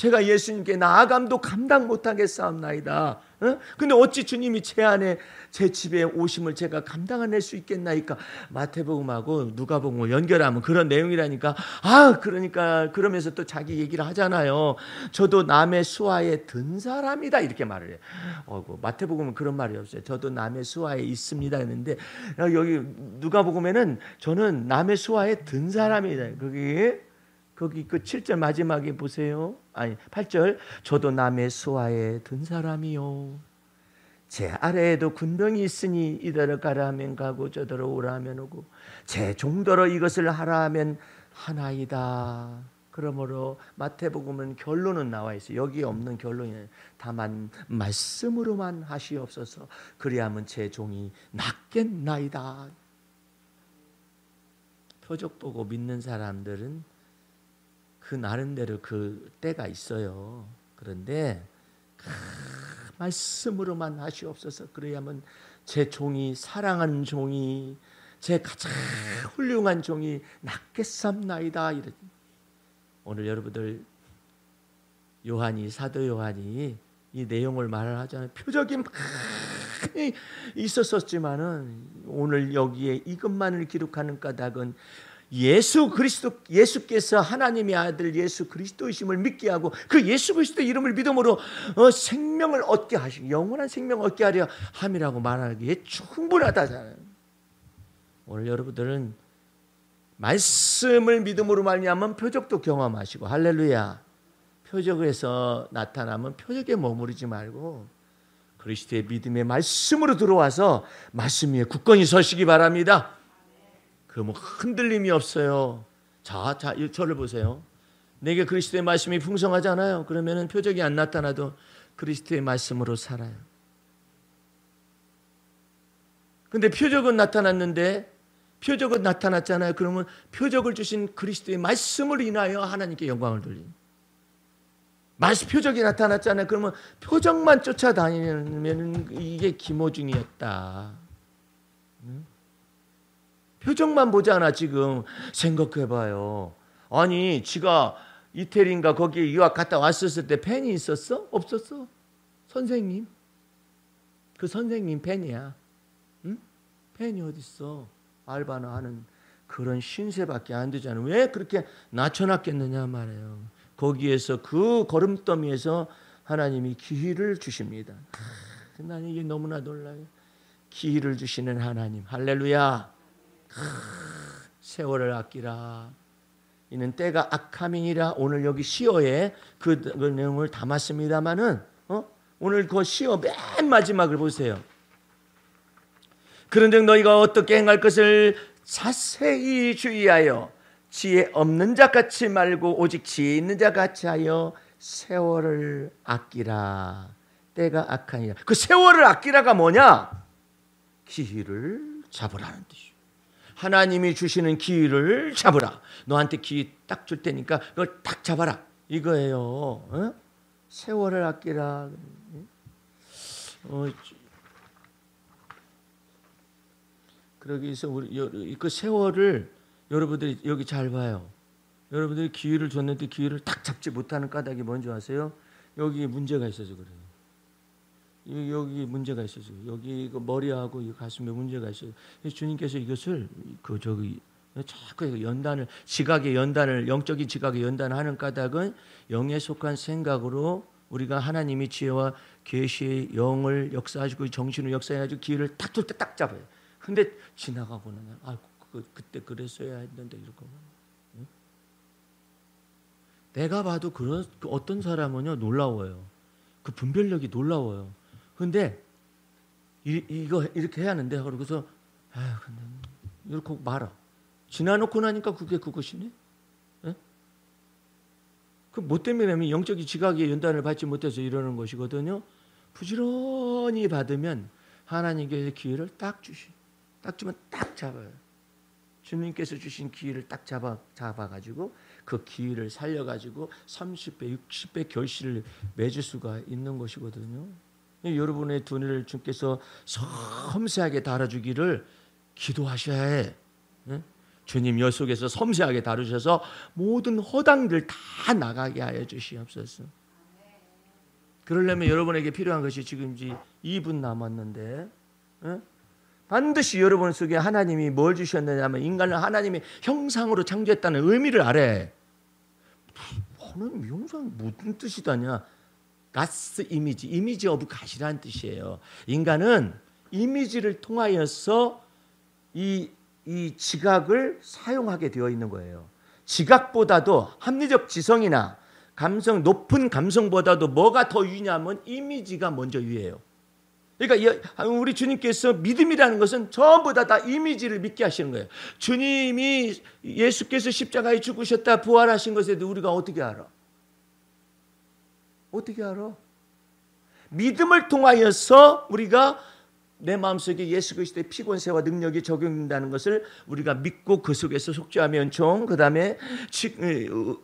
A: 제가 예수님께 나아감도 감당 못하겠사옵나이다. 근데 어찌 주님이 제 안에 제 집에 오심을 제가 감당해낼 수 있겠나이까. 마태복음하고 누가복음을 연결하면 그런 내용이라니까. 그러니까 그러면서 또 자기 얘기를 하잖아요. 저도 남의 수하에 든 사람이다 이렇게 말을 해요. 마태복음은 그런 말이 없어요. 저도 남의 수하에 있습니다 했는데 여기 누가복음에는 저는 남의 수하에 든 사람이다. 거기 그 7절 마지막에 보세요. 8절. 저도 남의 수하에 든 사람이요. 제 아래에도 군병이 있으니 이더러 가라 하면 가고 저더러 오라 하면 오고 제 종더러 이것을 하라 하면 하나이다. 그러므로 마태복음은 결론은 나와 있어요. 여기에 없는 결론이에요. 다만 말씀으로만 하시옵소서. 그리하면 제 종이 낫겠나이다. 표적 보고 믿는 사람들은 그 나름대로 그 때가 있어요. 그런데 말씀으로만 하시옵소서. 그래야만 제 종이, 사랑하는 종이, 제 가장 훌륭한 종이 낫겠삼나이다. 오늘 여러분들 사도 요한이 이 내용을 말을 하잖아요. 표적이 많이 있었지만은 오늘 여기에 이것만을 기록하는 까닭은 예수께서 하나님의 아들 예수 그리스도이심을 믿게 하고 그 예수 그리스도 이름을 믿음으로 생명을 얻게 하시고 영원한 생명을 얻게 하려 함이라고 말하기에 충분하다잖아요. 오늘 여러분들은 말씀을 믿음으로 말미암은 표적도 경험하시고 할렐루야. 표적에서 나타나면 표적에 머무르지 말고 그리스도의 믿음의 말씀으로 들어와서 말씀 위에 굳건히 서시기 바랍니다. 그 흔들림이 없어요. 자, 저를 보세요. 내게 그리스도의 말씀이 풍성하잖아요. 그러면은 표적이 안 나타나도 그리스도의 말씀으로 살아요. 근데 표적은 나타났잖아요. 그러면 표적을 주신 그리스도의 말씀을 인하여 하나님께 영광을 돌리는. 표적이 나타났잖아요. 그러면 표적만 쫓아다니면 이게 김호중이었다. 표적만 보잖아. 지금 생각해봐요. 아니 지가 이태리인가 거기에 유학 갔다 왔었을 때 팬이 있었어? 없었어? 선생님. 그 선생님 팬이야. 응? 팬이 어딨어? 알바나 하는 그런 신세밖에 안 되잖아. 왜 그렇게 낮춰놨겠느냐 말이에요. 거기에서 그 걸음더미에서 하나님이 기회를 주십니다. 난 이게 너무나 놀라요. 기회를 주시는 하나님. 할렐루야. 세월을 아끼라. 이는 때가 악함이니라. 오늘 여기 시어에 그 내용을 담았습니다마는 오늘 그 시어 맨 마지막을 보세요. 그런즉 너희가 어떻게 행할 것을 자세히 주의하여 지혜 없는 자 같이 말고 오직 지혜 있는 자 같이 하여 세월을 아끼라. 때가 악하니라. 그 세월을 아끼라가 뭐냐? 기회를 잡으라는 뜻이에요. 하나님이 주시는 기회를 잡으라. 너한테 기회 딱 줄 테니까 그걸 딱 잡아라. 이거예요. 세월을 아끼라. 그러기 위해서 우리 그 세월을 여러분들이 여기 잘 봐요. 여러분들이 기회를 줬는데 기회를 딱 잡지 못하는 까닭이 뭔지 아세요? 여기 문제가 있어서 그래요. 여기 문제가 있어서 여기 머리하고 이 가슴에 문제가 있어요. 주님께서 이것을 자꾸 연단을 지각의 연단을 영적인 지각의 연단을 하는 까닭은 영에 속한 생각으로 우리가 하나님이 지혜와 계시의 영을 역사하시고 정신을 역사해가지고 기회를 딱 줄 때 딱 잡아요. 근데 지나가고는 그때 그랬어야 했는데 이러고 내가 봐도 어떤 사람은요 놀라워요. 그 분별력이 놀라워요. 근데 이거 이렇게 해야 하는데 그러고서 근데 이렇게 말아. 지나놓고 나니까 그게 그것이네. 그 뭐 때문이냐면 영적인 지각의 연단을 받지 못해서 이러는 것이거든요. 부지런히 받으면 하나님께서 기회를 딱 주면 딱 잡아요. 주님께서 주신 기회를 딱 잡아가지고 그 기회를 살려가지고 30배, 60배 결실을 맺을 수가 있는 것이거든요. 여러분의 두뇌를 주께서 섬세하게 달아주기를 기도하셔야 해. 주님 여 속에서 섬세하게 다루셔서 모든 허당들 다 나가게 하여 주시옵소서. 그러려면 여러분에게 필요한 것이 지금 2분 남았는데 반드시 여러분 속에 하나님이 뭘 주셨느냐면 인간을 하나님의 형상으로 창조했다는 의미를 알아야 해. 하나님 형상 무슨 뜻이다냐? 가스 이미지, 이미지 오브 갓이라는 뜻이에요. 인간은 이미지를 통하여서 이 지각을 사용하게 되어 있는 거예요. 지각보다도 합리적 지성이나 높은 감성보다도 뭐가 더 유냐면 이미지가 먼저 유해요. 그러니까 우리 주님께서 믿음이라는 것은 전부 다 이미지를 믿게 하시는 거예요. 주님이 예수께서 십자가에 죽으셨다 부활하신 것에 대해 우리가 어떻게 알아? 어떻게 알아? 믿음을 통하여서 우리가 내 마음속에 예수 그리스도의 피권세와 능력이 적용된다는 것을 우리가 믿고 그 속에서 속죄함의 은총, 그 다음에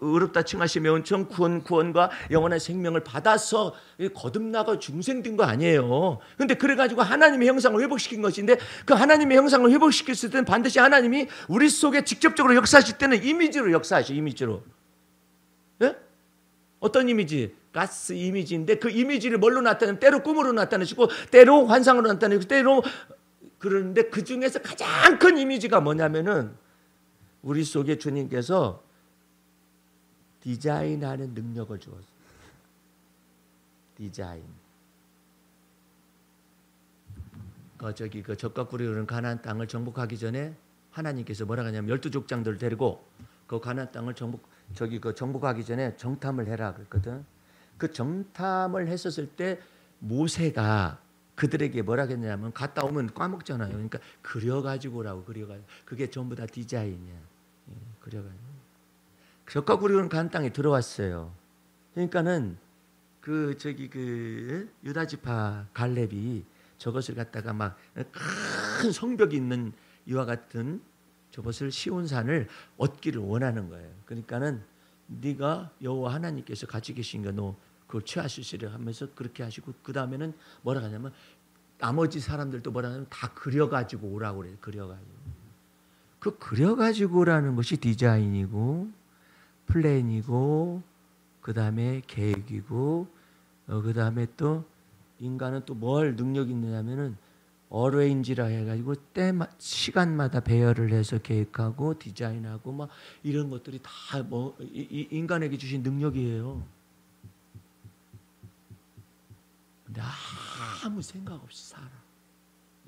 A: 의롭다 칭하심의 은총, 구원과 영원한 생명을 받아서 거듭나고 중생된 거 아니에요. 그런데 그래가지고 하나님의 형상을 회복시킨 것인데 그 하나님의 형상을 회복시켰을 때는 반드시 하나님이 우리 속에 직접적으로 역사하실 때는 이미지로 역사하셔. 이미지로. 네? 어떤 이미지? 가스 이미지인데 그 이미지를 뭘로 나타내면 때로 꿈으로 나타내시고 때로 환상으로 나타내고 때로 그러는데 그 중에서 가장 큰 이미지가 뭐냐면은 우리 속에 주님께서 디자인하는 능력을 주었어요. 디자인. 그 적과 꿀이 흐르는 가나안 땅을 정복하기 전에 하나님께서 뭐라고 하냐면 12족장들을 데리고 그 가나안 땅을 정복하기 전에 정탐을 해라 그랬거든. 그 정탐을 했었을 때 모세가 그들에게 뭐라 했냐면 갔다 오면 까먹잖아요. 그러니까 그려가지고 오라고. 그려가지고. 그게 전부 다 디자인이야. 그려가지고. 적과 꿀이 흐르는 가나안 땅에 들어왔어요. 그러니까는 유다 지파 갈렙이 저것을 갖다가 막 큰 성벽이 있는 이와 같은 저것을 시온산을 얻기를 원하는 거예요. 그러니까는 네가 여호와 하나님께서 같이 계신가 너 그걸 취할 수 있으려 하면서 그렇게 하시고 그 다음에는 뭐라 하냐면 나머지 사람들도 뭐라 하냐면 다 그려가지고 오라고 그래요. 그려가지고 오라는 것이 디자인이고 플랜이고 그 다음에 계획이고 그 다음에 또 인간은 또 뭘 능력이 있느냐면은 어레인지라 해가지고 시간마다 배열을 해서 계획하고 디자인하고 막 이런 것들이 다 인간에게 주신 능력이에요. 근데 아무 생각 없이 살아.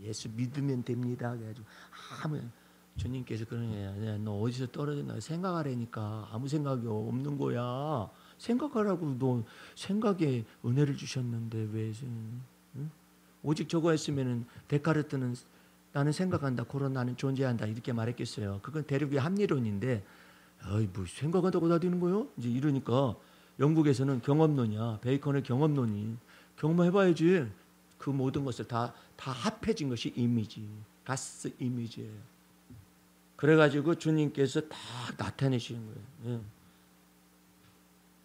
A: 예수 믿으면 됩니다. 그래가지고 주님께서 그러는 거야. 너 어디서 떨어졌나 생각하라니까 아무 생각이 없는 거야. 생각하라고 너 생각에 은혜를 주셨는데 왜? 응? 오직 저거 했으면은 데카르트는 나는 생각한다, 고런 나는 존재한다 이렇게 말했겠어요. 그건 대륙의 합리론인데, 뭐 생각한다고 다 되는 거요? 이제 이러니까 영국에서는 경험론이야. 베이컨의 경험론이 경험해봐야지. 그 모든 것을 다 합해진 것이 이미지, 가스 이미지예요. 그래가지고 주님께서 다 나타내시는 거예요. 예.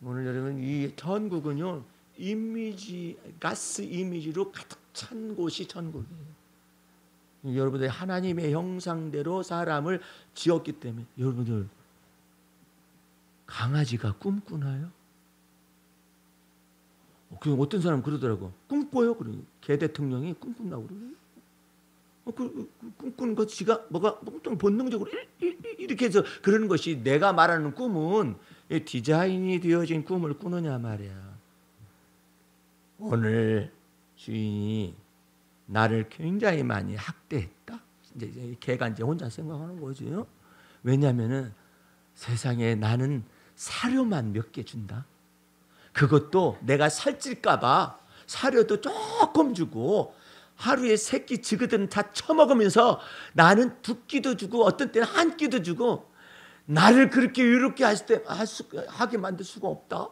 A: 오늘 여러분 이 천국은요 이미지, 가스 이미지로 가득 찬 곳이 천국이에요. 여러분들 하나님의 형상대로 사람을 지었기 때문에 여러분들 강아지가 꿈꾸나요? 그 어떤 사람 그러더라고. 꿈꿔요. 그래. 개 대통령이 꿈꾼다고 그래요. 꿈꾸는 것 지가 뭐가 본능적으로 이렇게 해서 그러는 것이 내가 말하는 꿈은 디자인이 되어진 꿈을 꾸느냐 말이야. 오늘 주인이 나를 굉장히 많이 학대했다. 이제 걔가 이제 혼자 생각하는 거지요. 왜냐하면은 세상에 나는 사료만 몇 개 준다. 그것도 내가 살찔까봐 사료도 조금 주고 하루에 3끼 지그들은 다 처먹으면서 나는 2끼도 주고 어떤 때는 1끼도 주고 나를 그렇게 유롭게 하게 만들 수가 없다.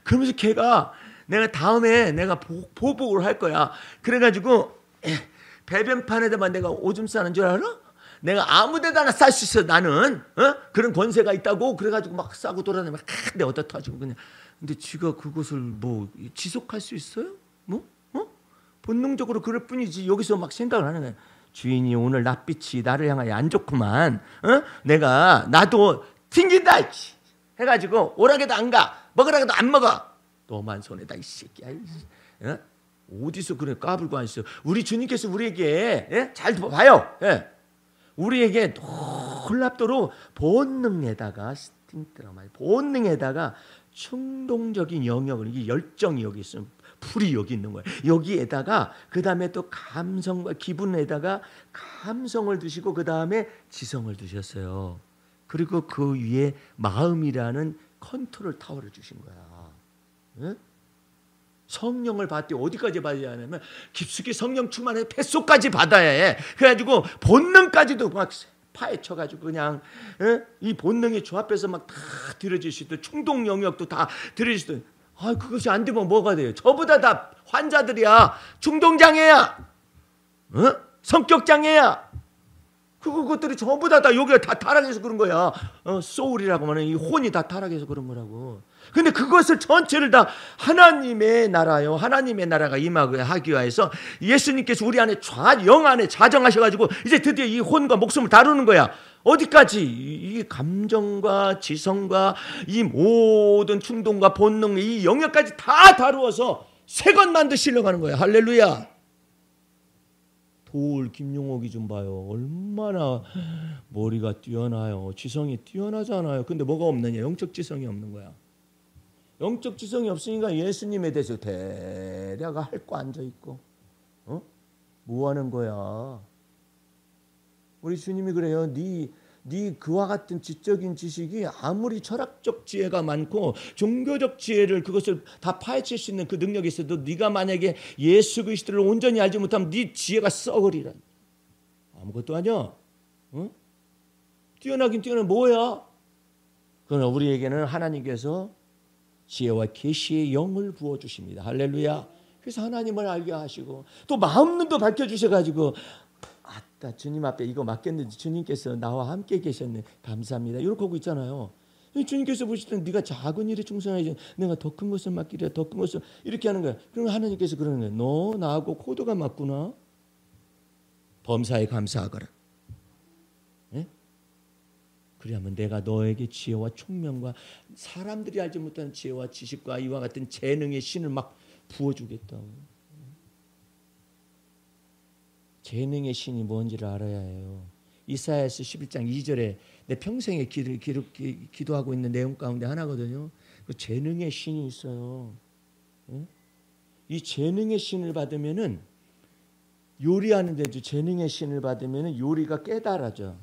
A: 그러면서 걔가 내가 다음에 내가 보복을 할 거야. 그래가지고 배변판에다만 내가 오줌 싸는 줄 알아? 내가 아무 데다나 쌀 수 있어 나는. 그런 권세가 있다고. 그래가지고 막 싸고 돌아다니면 내 얻어 터지고 그냥. 근데 지가 그것을 뭐 지속할 수 있어요? 뭐? 본능적으로 그럴 뿐이지 여기서 막 생각을 하는 거야. 주인이 오늘 낯빛이 나를 향하여 안 좋구만. 나도 튕긴다 해가지고 오락에도 안 가, 먹으라고도 안 먹어. 너만 손에다 이 새끼야. 어디서 그래 까불고 앉았어. 우리 주님께서 우리에게 잘 봐요. 우리에게 놀랍도록 본능에다가 본능에다가 충동적인 영역을, 이게 열정이 여기 있으면 풀이 여기 있는 거예요. 여기에다가 그 다음에 또 감성과 기분에다가 감성을 두시고 그 다음에 지성을 두셨어요. 그리고 그 위에 마음이라는 컨트롤 타워를 주신 거야. 성령을 받되 어디까지 받아야 하냐면 깊숙이 성령 충만해 뱃속까지 받아야 해. 그래가지고 본능까지도 막 파헤쳐가지고 그냥 이 본능이 조합해서 막 다 들어질 수 있도록 충동 영역도 다 들어질 수 있도록. 그것이 안 되면 뭐가 돼요? 저보다 다 환자들이야. 충동장애야. 성격장애야. 그것들이 전부 다 여기가 다 타락해서 그런 거야. 소울이라고 하는 이 혼이 다 타락해서 그런 거라고. 근데 그것을 전체를 다 하나님의 나라요. 하나님의 나라가 임하기 위해서 예수님께서 우리 안에 영 안에 자정하셔가지고 이제 드디어 이 혼과 목숨을 다루는 거야. 어디까지? 이 감정과 지성과 이 모든 충동과 본능, 이 영역까지 다 다루어서 새 것 만드시려고 하는 거야. 할렐루야. 돌 김용옥이 좀 봐요. 얼마나 머리가 뛰어나요. 지성이 뛰어나잖아요. 근데 뭐가 없느냐? 영적 지성이 없는 거야. 영적 지성이 없으니까 예수님에 대해서 대략 핥고 앉아있고 뭐 하는 거야? 우리 주님이 그래요. 네 그와 같은 지적인 지식이 아무리 철학적 지혜가 많고 종교적 지혜를 그것을 다 파헤칠 수 있는 그 능력이 있어도 네가 만약에 예수 그리스도를 온전히 알지 못하면 네 지혜가 썩으리라. 아무것도 아니야. 뛰어나긴 뛰어나 뭐야? 그러나 우리에게는 하나님께서 지혜와 계시의 영을 부어주십니다. 할렐루야. 그래서 하나님을 알게 하시고 또 마음눈도 밝혀주셔가지고 아따 주님 앞에 이거 맡겼는데 주님께서 나와 함께 계셨네. 감사합니다. 이렇게 하고 있잖아요. 주님께서 보실 때는 네가 작은 일에 충성하지 내가 더 큰 것을 맡기려 더 큰 것을 이렇게 하는 거야. 그러면 하나님께서 그러는 거예요. 너 나하고 코드가 맞구나. 범사에 감사하거라. 그리하면 내가 너에게 지혜와 총명과 사람들이 알지 못하는 지혜와 지식과 이와 같은 재능의 신을 막 부어주겠다. 재능의 신이 뭔지를 알아야 해요. 이사야서 11장 2절에 내 평생에 기도하고 있는 내용 가운데 하나거든요. 그 재능의 신이 있어요. 이 재능의 신을 받으면은 요리하는 데도 재능의 신을 받으면은 요리가 깨달아져.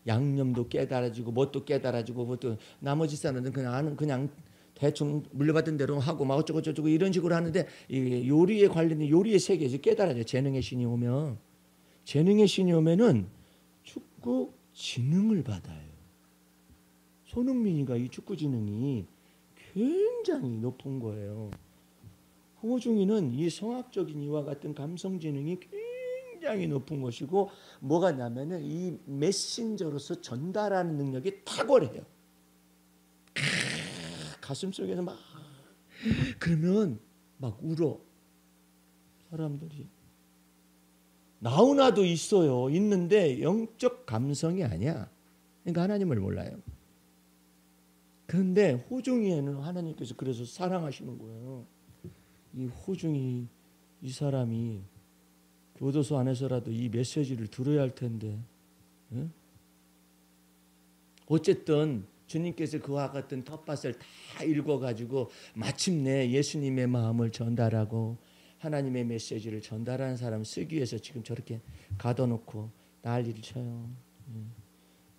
A: 양념도 깨달아지고 뭣도 깨달아지고 뭣도 나머지 사람들은 그냥 대충 물려받은 대로 하고 막 어쩌고 이런 식으로 하는데 이 요리에 관련된 요리의 세계에서 깨달아져요. 재능의 신이 오면은 축구 지능을 받아요. 손흥민이가 이 축구 지능이 굉장히 높은 거예요. 호중이는 이 성악적인 이와 같은 감성 지능이 굉장히 높은 것이고 뭐가 냐면은 이 메신저로서 전달하는 능력이 탁월해요. 가슴속에서 막 그러면 막 울어 사람들이. 나훈아도 있어요. 있는데 영적 감성이 아니야. 그러니까 하나님을 몰라요. 그런데 호중이에는 하나님께서 그래서 사랑하시는 거예요. 이 호중이 이 사람이 교도소 안에서라도 이 메시지를 들어야 할 텐데. 어쨌든 주님께서 그와 같은 텃밭을 다 읽어가지고 마침내 예수님의 마음을 전달하고 하나님의 메시지를 전달하는 사람 쓰기 위해서 지금 저렇게 가둬놓고 난리를 쳐요.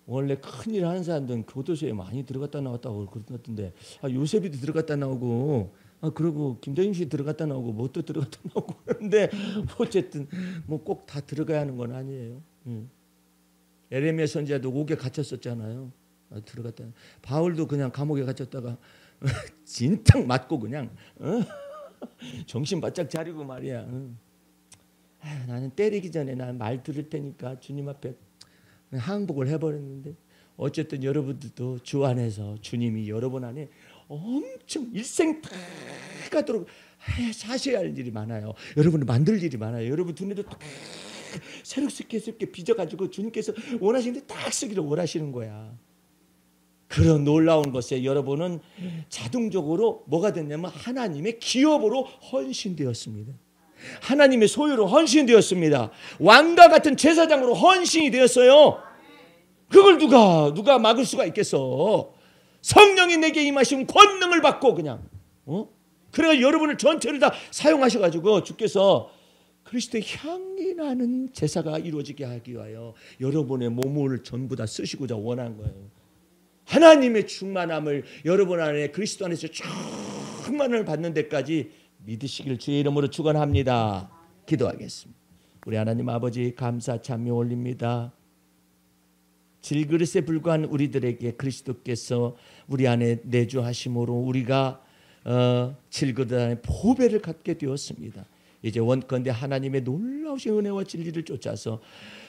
A: 원래 큰일 하는 사람들은 교도소에 많이 들어갔다 나왔다고 그러던데 요셉이도 들어갔다 나오고 그리고 김대중 씨 들어갔다 나오고 뭣도 들어갔다 나오고 그런데 어쨌든 뭐 꼭 다 들어가야 하는 건 아니에요. 에레미야 선지자도 옥에 갇혔었잖아요. 들어갔다. 바울도 그냥 감옥에 갇혔다가 진탕 맞고 그냥 정신 바짝 차리고 말이야. 나는 때리기 전에 난 말 들을 테니까 주님 앞에 항복을 해버렸는데 어쨌든 여러분들도 주 안에서 주님이 여러분 안에 엄청 일생 다 가도록 사셔야 할 일이 많아요. 여러분은 만들 일이 많아요. 여러분 두뇌도 딱 새롭게 빚어가지고 주님께서 원하시는데 딱 쓰기를 원하시는 거야. 그런 놀라운 것에 여러분은 자동적으로 뭐가 됐냐면 하나님의 기업으로 헌신되었습니다. 하나님의 소유로 헌신되었습니다. 왕과 같은 제사장으로 헌신이 되었어요. 그걸 누가 막을 수가 있겠어. 성령이 내게 임하시면 권능을 받고 그냥 그래가 여러분을 전체를 다 사용하셔가지고 주께서 그리스도의 향기 나는 제사가 이루어지게 하기 위하여 여러분의 몸을 전부 다 쓰시고자 원한 거예요. 하나님의 충만함을 여러분 안에 그리스도 안에서 충만을 받는 데까지 믿으시길 주의 이름으로 축원합니다. 기도하겠습니다. 우리 하나님 아버지 감사 참여 올립니다. 질그릇에 불과한 우리들에게 그리스도께서 우리 안에 내주하심으로 우리가 질그릇 안에 보배를 갖게 되었습니다. 이제 원컨대 하나님의 놀라우신 은혜와 진리를 쫓아서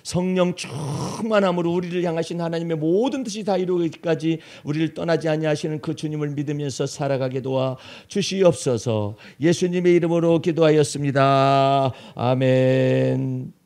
A: 성령 충만함으로 우리를 향하신 하나님의 모든 뜻이 다 이루기까지 우리를 떠나지 아니하시는 그 주님을 믿으면서 살아가게 도와 주시옵소서. 예수님의 이름으로 기도하였습니다. 아멘.